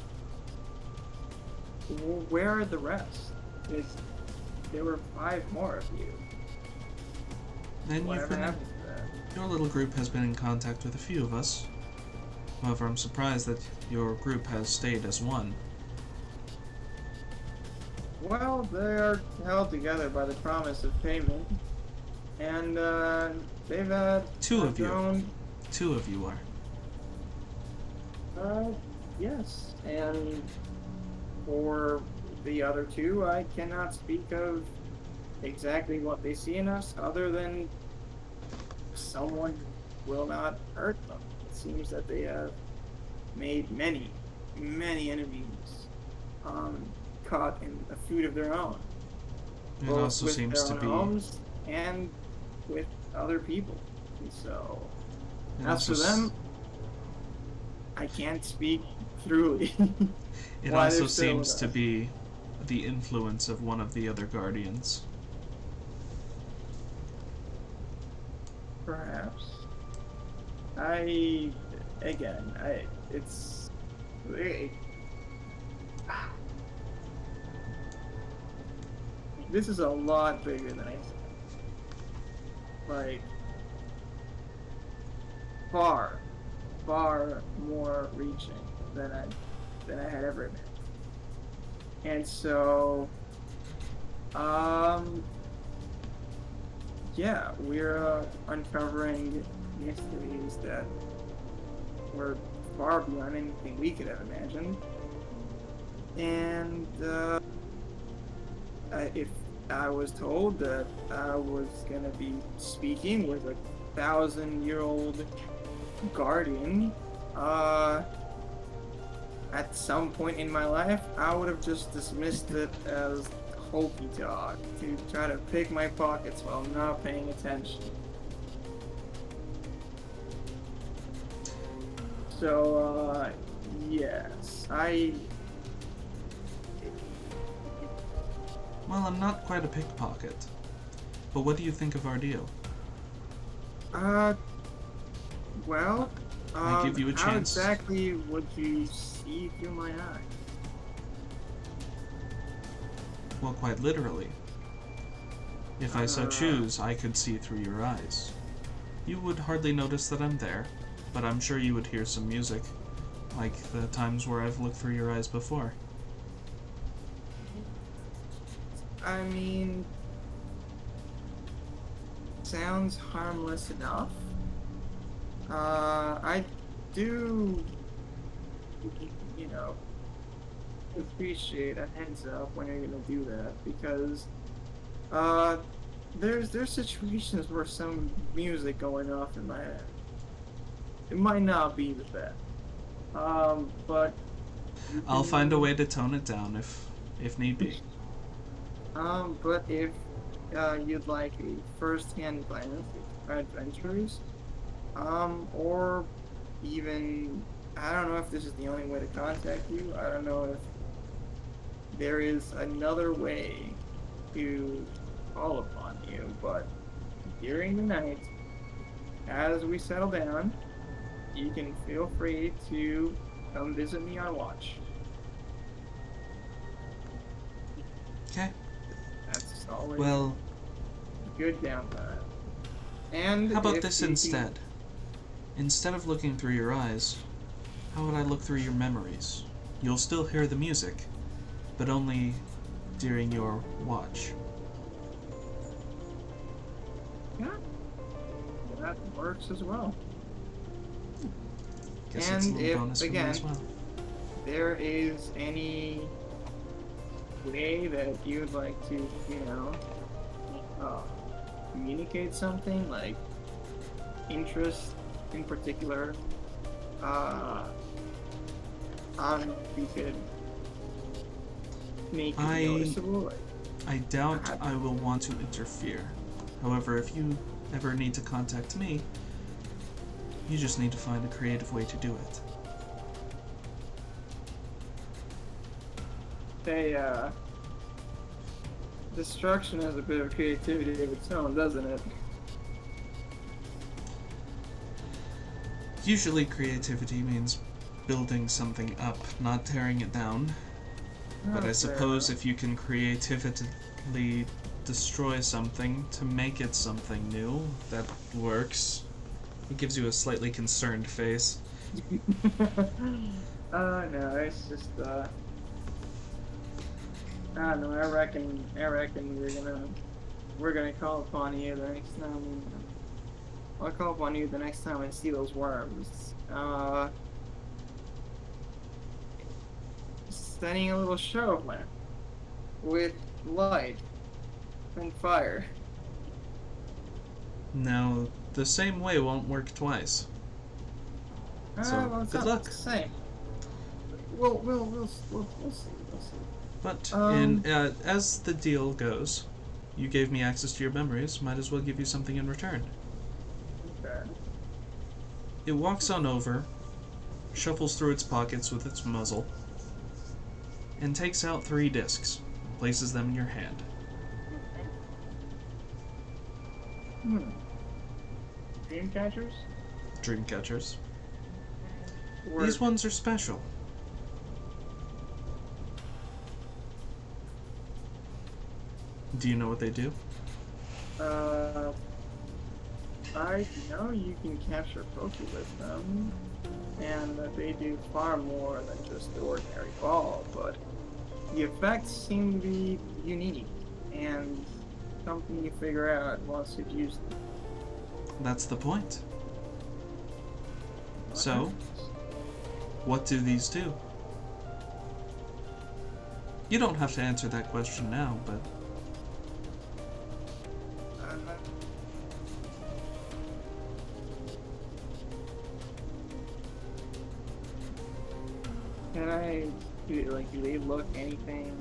where are the rest? There were 5 more of you. And Whatever happened to that? your little group has been in contact with a few of us. However, I'm surprised that your group has stayed as one. Well, they are held together by the promise of payment, and they've Two of you. grown. 2 of you are. Yes, and for the other 2, I cannot speak of exactly what they see in us, other than someone will not hurt them. It seems that they have made many, many enemies, caught in a food of their own. It Both also with seems their to own be. homes and with other people. And so, It as also for them, I can't speak truly. It why also they're still seems with to us. be the influence of one of the other guardians. Perhaps. It's. This is a lot bigger than I said. Like, far, far more reaching than I had ever imagined. And so, yeah, we're uncovering mysteries that were far beyond anything we could have imagined. And if I was told that I was gonna be speaking with a 1,000-year-old guardian, at some point in my life, I would have just dismissed it as hokey talk to try to pick my pockets while not paying attention. So, yes, Well, I'm not quite a pickpocket. But what do you think of our deal? Well, I give you a how chance. exactly would you see through my eye? Well, quite literally. If I so Uh. choose, I could see through your eyes. You would hardly notice that I'm there, but I'm sure you would hear some music, like the times where I've looked through your eyes before. I mean, sounds harmless enough. I do, appreciate a heads up when you're gonna do that, because there's situations where some music going off in my head. It might not be the best. But I'll find a way to tone it down if need be. But if you'd like a first-hand glance at adventures, or even, I don't know if this is the only way to contact you. I don't know if there is another way to call upon you, but during the night, as we settle down, you can feel free to come visit me on watch. Okay. That's always Well, good downtime. And how about if this you can- instead? Instead of looking through your eyes, how would I look through your memories? You'll still hear the music, but only during your watch. Yeah, that works as well. Guess it's a And little if, bonus for me again, as well. there is any way that you'd like to, communicate something, like interest in particular, you could make it noticeable. Like, I doubt I will want to interfere. However, if you ever need to contact me, you just need to find a creative way to do it. destruction has a bit of creativity of its own, doesn't it? Usually creativity means building something up, not tearing it down. But I suppose if you can creatively destroy something to make it something new, that works. He gives you a slightly concerned face. No, it's just, I don't know, I reckon we're gonna call upon you the next time. I'll call upon you the next time I see those worms. Setting a little show plan with light and fire. Now, the same way won't work twice. So, Well, it's good not luck. the same. We'll see. We'll see. But as the deal goes, you gave me access to your memories. Might as well give you something in return. Okay. It walks on over, shuffles through its pockets with its muzzle, and takes out 3 discs, and places them in your hand. Dream catchers? Dream catchers. Or These ones are special. Do you know what they do? I know you can capture Poke with them, and that they do far more than just the ordinary ball, but the effects seem to be unique, and something you figure out once you've used them. That's the point. So, what do these do? You don't have to answer that question now, but can I do they look anything?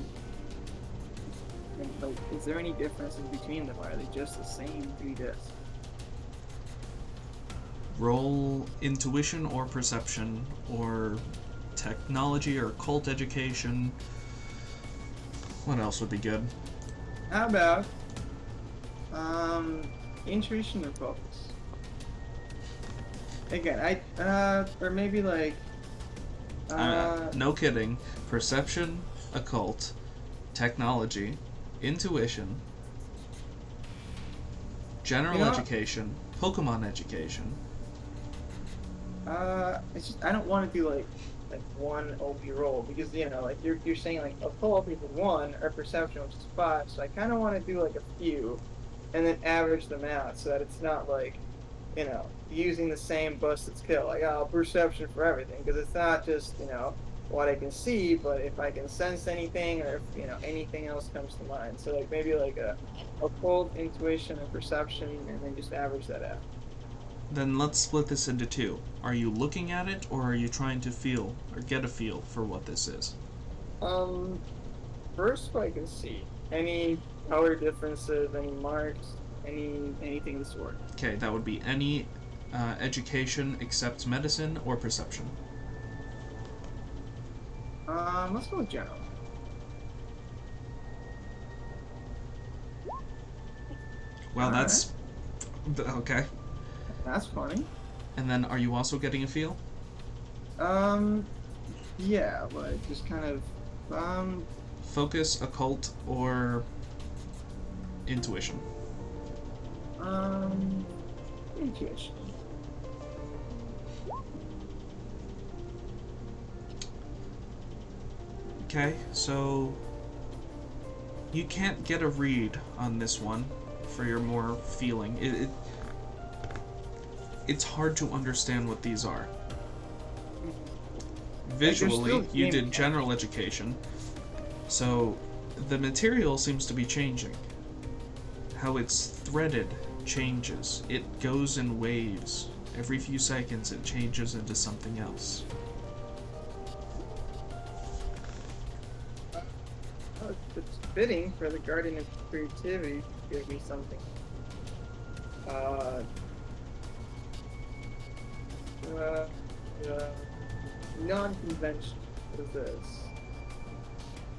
And, like, is there any differences between them? Are they just the same 3 discs? roll intuition or perception or technology or occult education. What else would be good? How about intuition or focus? Again, or maybe like No kidding. Perception, occult, technology, intuition, general education, Pokemon education. It's just I don't want to do like one OP roll because like you're saying like occult is 1 or perception which is 5, so I kind of want to do like a few, and then average them out so that it's not like using the same busted skill like perception for everything, because it's not just what I can see, but if I can sense anything or if anything else comes to mind. So like maybe like a occult, intuition, and perception, and then just average that out. Then let's split this into 2. Are you looking at it, or are you trying to feel or get a feel for what this is? First, so I can see any color differences, any marks, anything of the sort. Okay, that would be any education except medicine or perception. Let's go with general. Well, that's okay. That's funny. And then, are you also getting a feel? Yeah, like just kind of, Focus, occult, or intuition? intuition. Okay, so you can't get a read on this one for your more feeling. It's hard to understand what these are. Visually, you did general education, so the material seems to be changing. How it's threaded changes. It goes in waves. Every few seconds it changes into something else. It's fitting for the Guardian of Creativity to give me something. Non-conventional. What is this?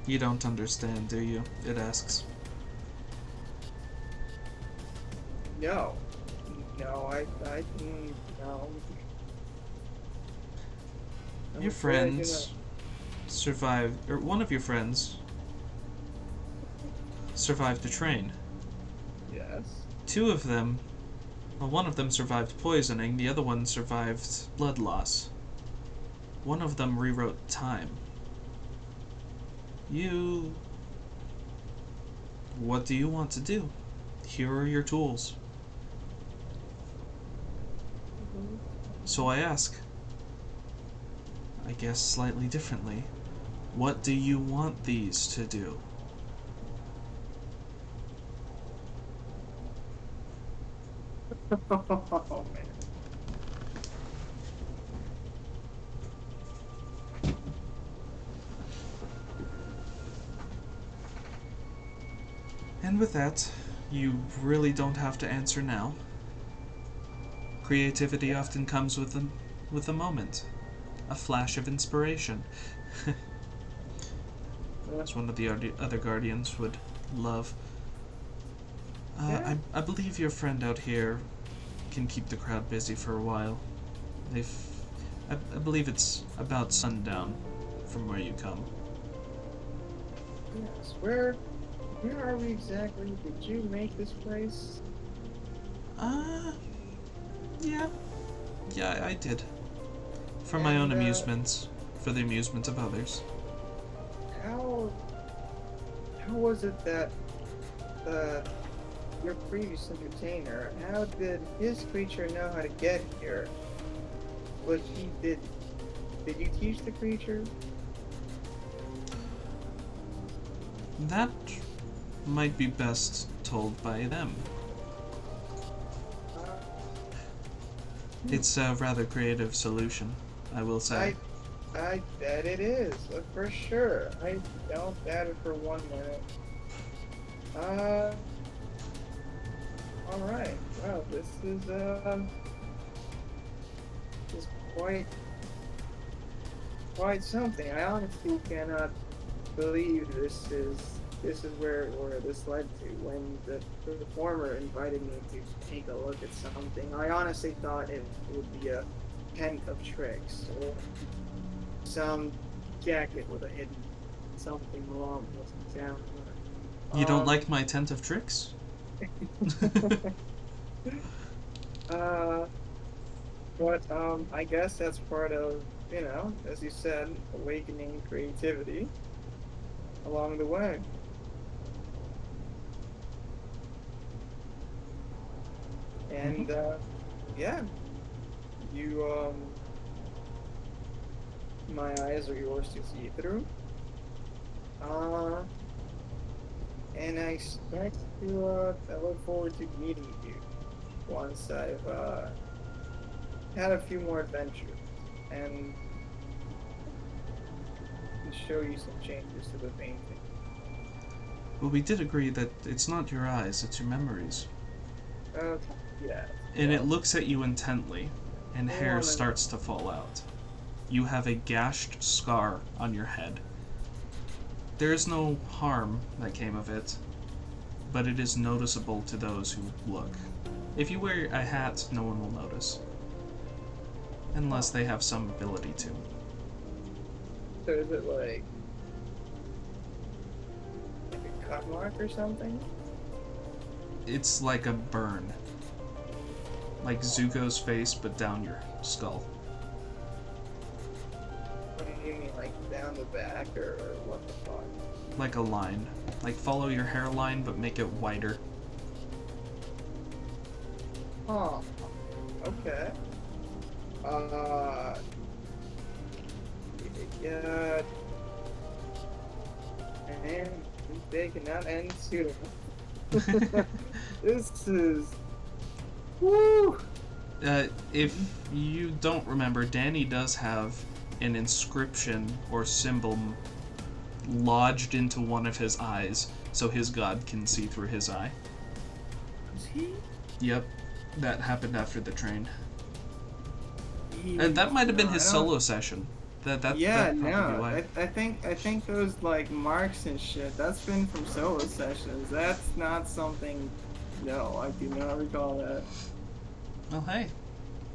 You don't understand, do you? It asks. No, I no. Your friends survived, or one of your friends survived the train. Yes. Two of them, well, one of them survived poisoning, the other one survived blood loss. One of them rewrote time. What do you want to do? Here are your tools. So I ask, I guess slightly differently, what do you want these to do? Oh, man. And with that, you really don't have to answer now. Creativity often comes with a moment, a flash of inspiration. As one of the other guardians would love. Yeah. I believe your friend out here can keep the crowd busy for a while. I believe it's about sundown from where you come. Yes. Where are we exactly? Did you make this place? Yeah. Yeah, I did. For my own amusements, for the amusement of others. How was it that your previous entertainer, how did his creature know how to get here? Did you teach the creature? That might be best told by them. It's a rather creative solution, I will say. I bet it is, for sure. I don't doubt it for 1 minute. Alright. Well, this is quite something. I honestly cannot believe this is where this led to. When the performer invited me to take a look at something, I honestly thought it would be a tent of tricks or some jacket with a hidden something along those sound. You don't like my tent of tricks? But I guess that's part of, as you said, awakening creativity along the way. And yeah, you my eyes are yours to see through. And I expect to I look forward to meeting you once I've had a few more adventures and show you some changes to the painting. Well, we did agree that it's not your eyes, it's your memories. Yeah. And it looks at you intently, and hair starts to fall out. You have a gashed scar on your head. There is no harm that came of it, but it is noticeable to those who look. If you wear a hat, no one will notice. Unless they have some ability to. So is it like a cut mark or something? It's like a burn. Like Zuko's face, but down your skull. What do you mean, like down the back, or what the fuck? Like a line. Like follow your hairline, but make it wider. Huh. Okay. Yeah. And they cannot end suitable. This is. Woo! If you don't remember, Danny does have an inscription or symbol lodged into one of his eyes, so his god can see through his eye. Is he? Yep, that happened after the train. And that might have been his solo session. That probably why. I think those like marks and shit, that's been from solo sessions. That's not something. No, I do not recall that. Well, hey,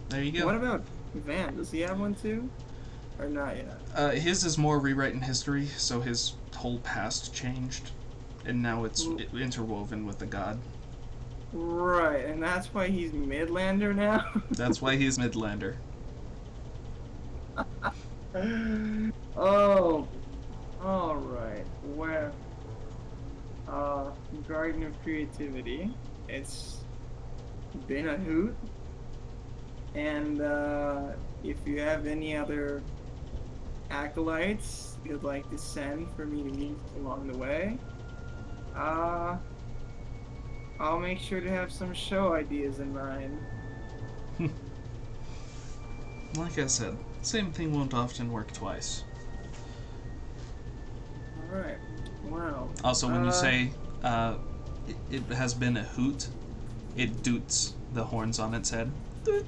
there you go. What about Van? Does he have one too? Or not yet? His is more rewriting history, so his whole past changed, and now it's interwoven with the god. Right, and that's why he's Midlander now? That's why he's Midlander. Oh, alright. Well, Garden of Creativity. It's been a hoot. And, if you have any other acolytes you'd like to send for me to meet along the way, I'll make sure to have some show ideas in mind. Like I said, same thing won't often work twice. Alright. Wow. Also, when you say it has been a hoot, it doots the horns on its head. Doot.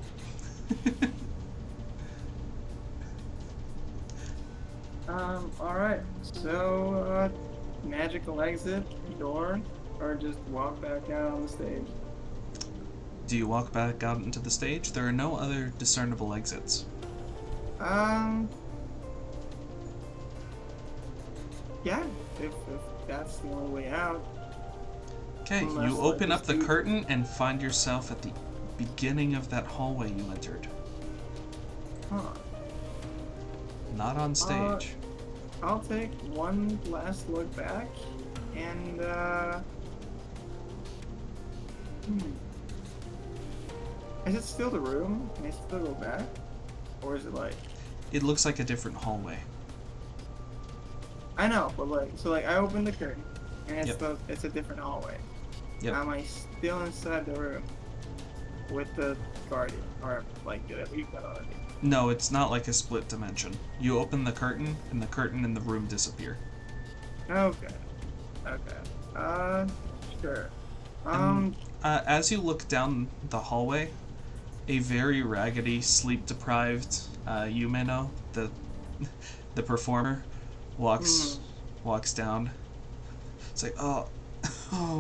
Alright. So, magical exit, door, or just walk back out on the stage? Do you walk back out into the stage? There are no other discernible exits. Yeah, if that's the only way out. Okay, Unless, you open up the curtain and find yourself at the beginning of that hallway you entered. Huh. Not on stage. I'll take one last look back, and, Is it still the room? Can I still go back? Or is it like... It looks like a different hallway. I know, but I open the curtain, and Yep. it's a different hallway. Yep. Am I still inside the room with the guardian? Or, did I leave that already? No, it's not like a split dimension. You open the curtain, and the curtain and the room disappear. Okay. Sure. As you look down the hallway, a very raggedy, sleep-deprived Yumeno, the performer, walks down. It's like, oh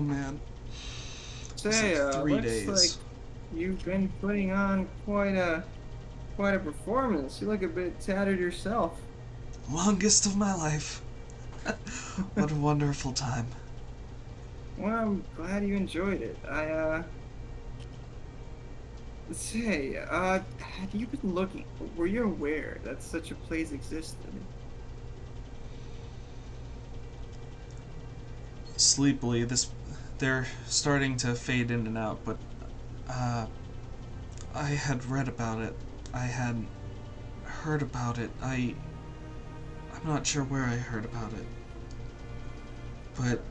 man. Say, It's like 3 looks days. like you've been putting on quite a performance. You look a bit tattered yourself. Longest of my life. What a wonderful time. Well, I'm glad you enjoyed it. Say, had you been looking? Were you aware that such a place existed? Sleepily, they're starting to fade in and out, but I had read about it. I had heard about it. I'm not sure where I heard about it, but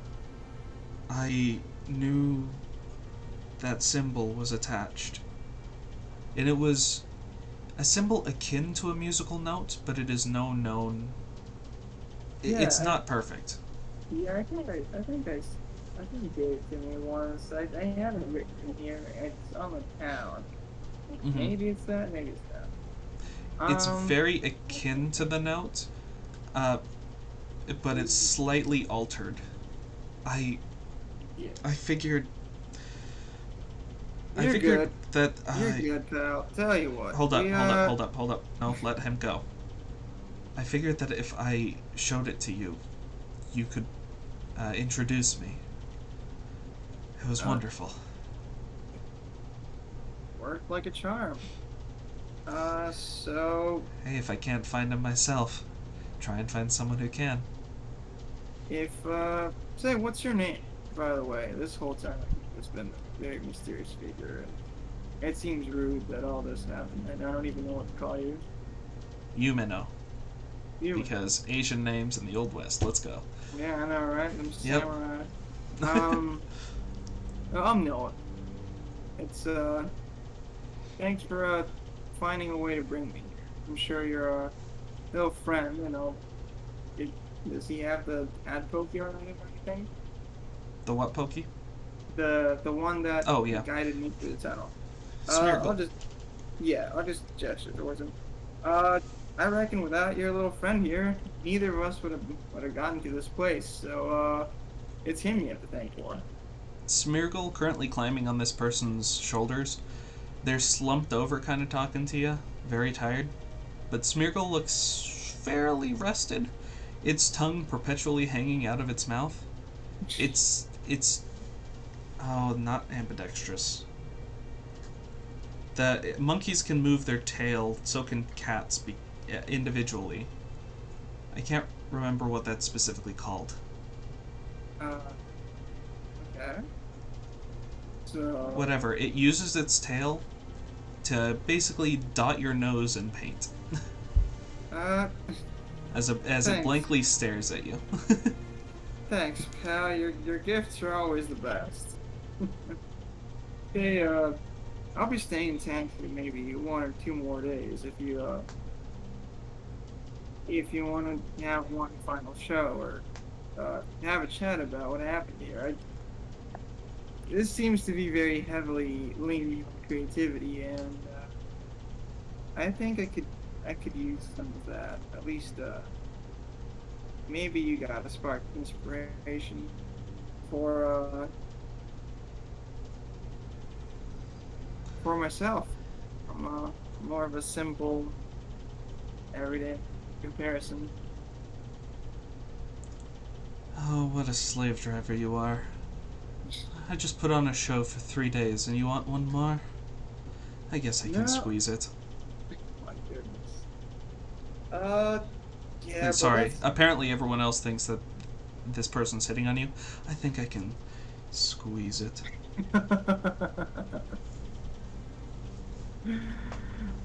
I knew that symbol was attached. And it was a symbol akin to a musical note, but it is no known. It's not perfect. Yeah, I think you gave it to me once. I have it written here. It's on the town. Mm-hmm. Maybe it's that. Maybe it's that. It's very akin to the note, but it's slightly altered. I figured. You're good. That You're good, pal. Tell you what. Hold up. No, let him go. I figured that if I showed it to you, you could introduce me. It was wonderful. Worked like a charm. So Hey, if I can't find him myself, try and find someone who can. say, what's your name, by the way? This whole time it's been a very mysterious figure, and it seems rude that all this happened, and I don't even know what to call you. Yumeno. You. Because Asian names in the Old West. Let's go. Yeah, I know, right? I'm Yep. samurai. I'm Noah. It's, thanks for, finding a way to bring me here. I'm sure you're a little friend, you know. Does he have the ad pokey on him or anything? The what pokey? The one that Oh, yeah. guided me through the tunnel. Smeargle. I'll just gesture towards him. I reckon without your little friend here, neither of us would have gotten to this place. So, it's him you have to thank for. Smeargle, currently climbing on this person's shoulders, they're slumped over kind of talking to you, very tired. but Smeargle looks fairly rested, its tongue perpetually hanging out of its mouth. It's not ambidextrous. The monkeys can move their tail, so can cats individually. I can't remember what that's specifically called. Okay. So... Whatever. It uses its tail to basically dot your nose in paint. As it blankly stares at you. Thanks, pal. Your gifts are always the best. Hey, I'll be staying in town for maybe 1 or 2 more days if you want to have one final show or have a chat about what happened here. This seems to be very heavily leaning on creativity, and I think I could use some of that. At least maybe you got a spark of inspiration for myself. I'm more of a simple, everyday comparison. Oh, what a slave driver you are. I just put on a show for 3 days, and you want one more? I guess I can squeeze it. My goodness. Yeah. And sorry, apparently everyone else thinks that this person's hitting on you. I think I can squeeze it.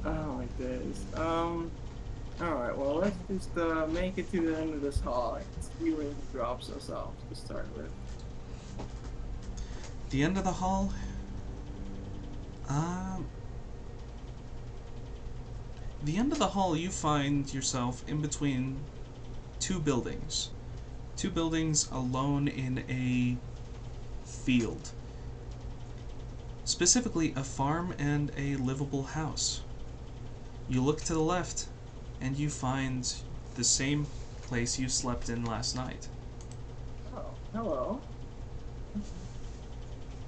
Oh my days. Alright, well, let's just make it to the end of this hall and see where it drops us off to start with. The end of the hall? The end of the hall, you find yourself in between 2 buildings. 2 buildings alone in a field. Specifically, a farm and a livable house. You look to the left, and you find the same place you slept in last night. Oh, hello.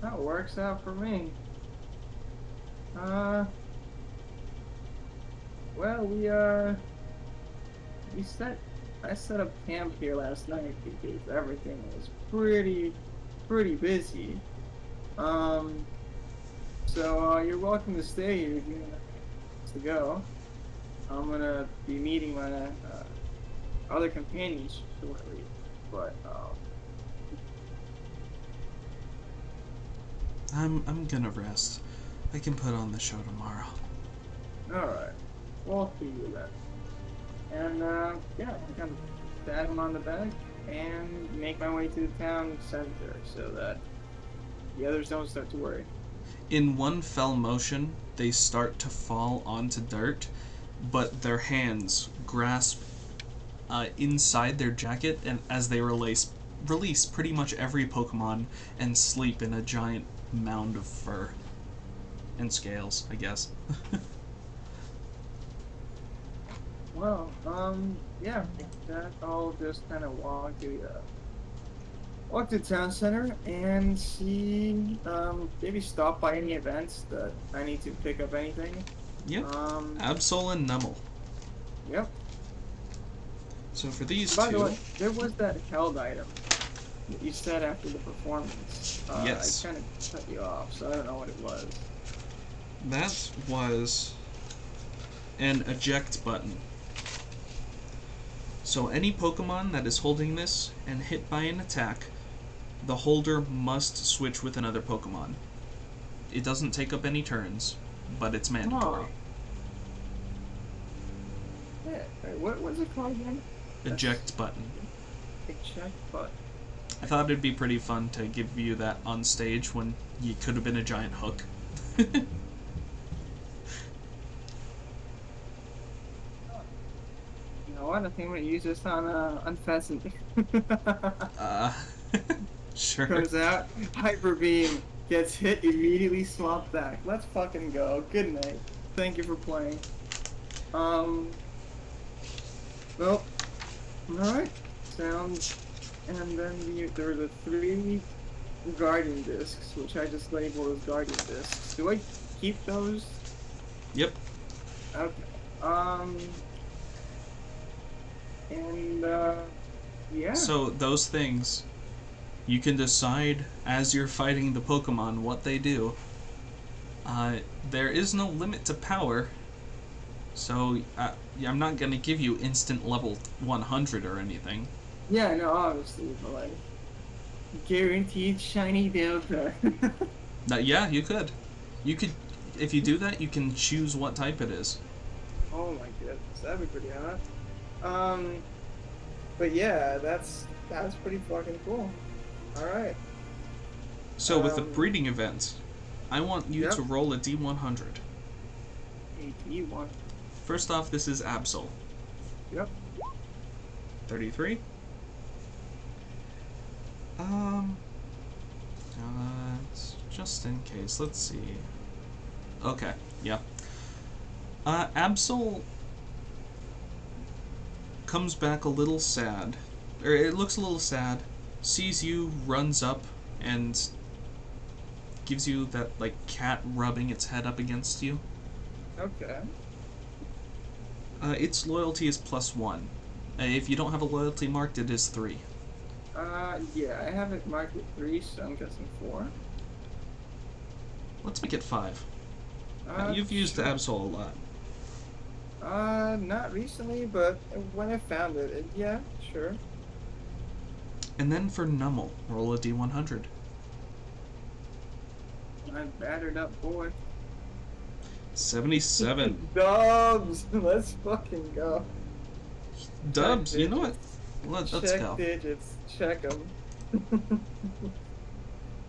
That works out for me. Well, I set up camp here last night because everything was pretty busy. So you're welcome to stay here if you want to go. I'm gonna be meeting my other companions shortly, but I'm gonna rest. I can put on the show tomorrow. Alright. We'll see you then. And yeah, I'm gonna pat him on the back and make my way to the town center so that the others don't start to worry. In one fell motion, they start to fall onto dirt, but their hands grasp inside their jacket, and as they release pretty much every Pokemon and sleep in a giant mound of fur and scales, I guess. Well, yeah, that I'll just kind of walk to town center and see, maybe stop by any events that I need to pick up anything. Yep. Absol and Nummel. Yep. So for these By two... the way, there was that held item that you said after the performance. Yes. I kind of cut you off, so I don't know what it was. That was an eject button. So any Pokemon that is holding this and hit by an attack, the holder must switch with another Pokemon. It doesn't take up any turns, but it's mandatory. Yeah, what was it called again? Eject button. Eject button. I thought it'd be pretty fun to give you that on stage when you could have been a giant hook. You know what? I think I'm gonna use this on Unpheasant. Sure. Comes out, Hyper Beam, gets hit, immediately swapped back. Let's fucking go. Good night. Thank you for playing. Well, alright. Sounds. And then there are the 3 Guardian Discs, which I just labeled as Guardian Discs. Do I keep those? Yep. Okay. And yeah. So those things, you can decide as you're fighting the Pokemon what they do. There is no limit to power, so I'm not going to give you instant level 100 or anything. Yeah, no, obviously, but like guaranteed shiny Delta. Yeah, you could. You could, if you do that, you can choose what type it is. Oh my goodness, that'd be pretty hot. But yeah, that's pretty fucking cool. All right. So with the breeding event, I want you Yep. to roll a D100. AT1. First off, this is Absol. Yep. 33. Just in case, let's see. Okay, yeah. Absol comes back a little sad, or it looks a little sad, sees you, runs up, and gives you that, like, cat rubbing its head up against you. Okay. Its loyalty is +1. If you don't have a loyalty marked, it is 3. Yeah, I have it marked at 3, so I'm guessing 4. Let's make it 5. You've used sure. Absol a lot. Not recently, but when I found it, yeah, sure. And then for Nummel, roll a D100. My battered up boy. 77. Dubs! Let's fucking go. Dubs, you know what? Let's Check go. digits. Check them.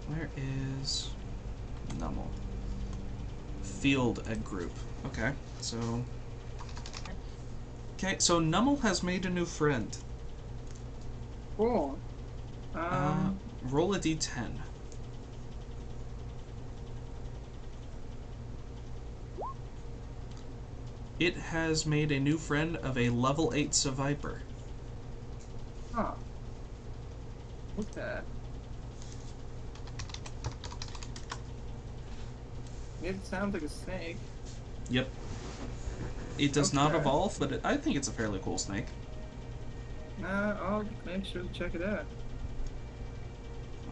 Where is Nummel? Field egg group. Okay, so... Okay, so Nummel has made a new friend. Cool. Roll a D10. It has made a new friend of a level 8 Seviper. Huh. What's that? It sounds like a snake. Yep. It does not Okay. evolve, but I think it's a fairly cool snake. I'll make sure to check it out.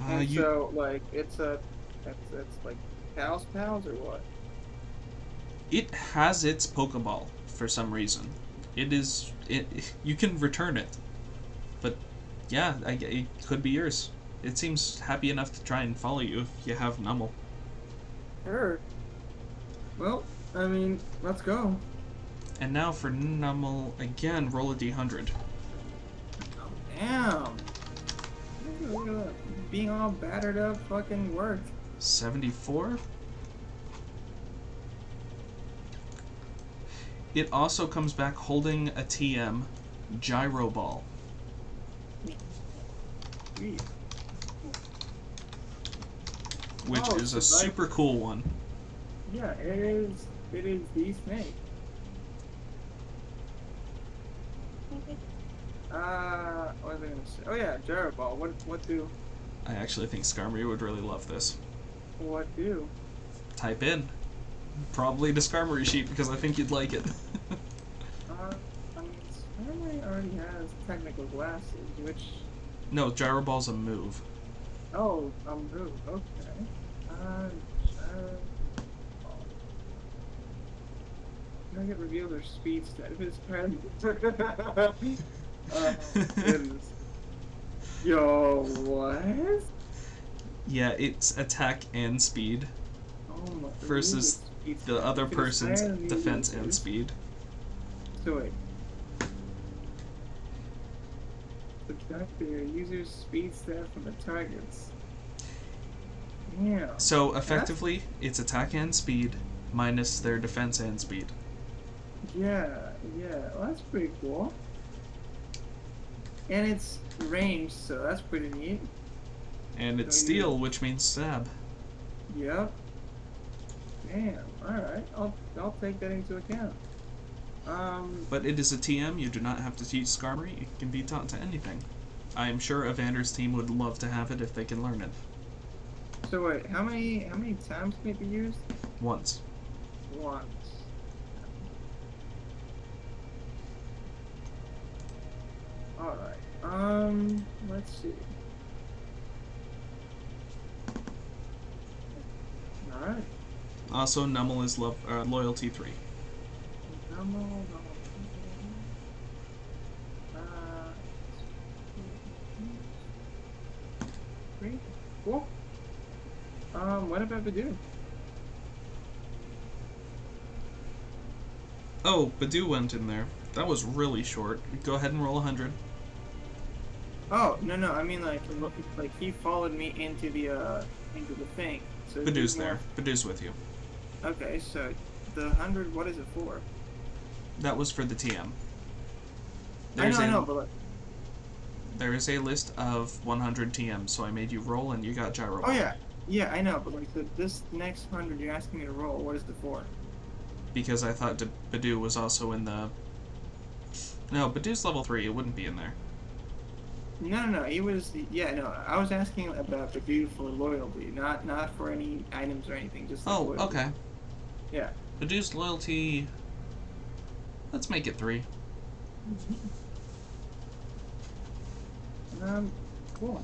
Uh, And you, so, like, it's like pals or what? It has its Pokeball for some reason. You can return it, but yeah, it could be yours. It seems happy enough to try and follow you if you have Nummel. Sure. Well, I mean, let's go. And now for Nummel again, roll a D100. Oh, damn. Look at that. Being all battered up fucking worked. 74. It also comes back holding a TM Gyro Ball. Sweet. Which Oh, is a so, like- super cool one. Yeah, it is the snake. What was I gonna say? Oh yeah, Gyro Ball. What do? I actually think Skarmory would really love this. What do? Type in. Probably the Skarmory sheet because I think you'd like it. I mean, Starlight already has technical glasses, which... No, Gyro Ball's a move. Oh, a move, okay. Gyro Ball. Can I get revealed their speed stat of his friend? Goodness. Yo, what? Yeah, it's attack and speed Oh my... versus speed the stat. other If it's person's higher than the defense and user's- speed. So wait. Subtract their user's speed stat from the targets. Yeah. So effectively, it's attack and speed minus their defense and speed. Yeah. Well, that's pretty cool. And it's ranged, so that's pretty neat. And it's So steel, which means stab. Yep. Damn. Alright. I'll take that into account. But it is a TM, you do not have to teach Skarmory, it can be taught to anything. I am sure Evander's team would love to have it if they can learn it. So wait, how many times can it be used? Once. Once. Let's see. Alright. Also, Nummel is loyalty 3. Great. Cool. What about Badoo? Oh, Badoo went in there. That was really short. Go ahead and roll 100. Oh, no, I mean like he followed me into the thing. So Badoo's there. Badoo's with you. Okay, so the 100, what is it for? That was for the TM. I know, but like... There is a list of 100 TMs, so I made you roll and you got gyro. Oh yeah, I know, but like this next 100 you're asking me to roll, what is it for? Because I thought Badoo was also in the... No, Badoo's level 3, it wouldn't be in there. No, he was... Yeah, no, I was asking about Badoo for loyalty, not for any items or anything, just like loyalty. Okay. Yeah. Badoo's loyalty... Let's make it 3. Cool.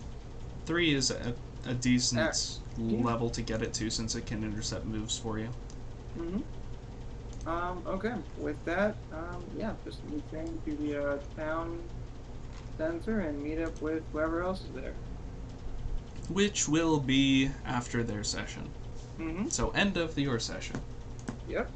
3 is a decent level to get it to, since it can intercept moves for you. Okay. With that, yeah, just return to the town center and meet up with whoever else is there. Which will be after their session. Mm-hmm. So, end of your session. Yep.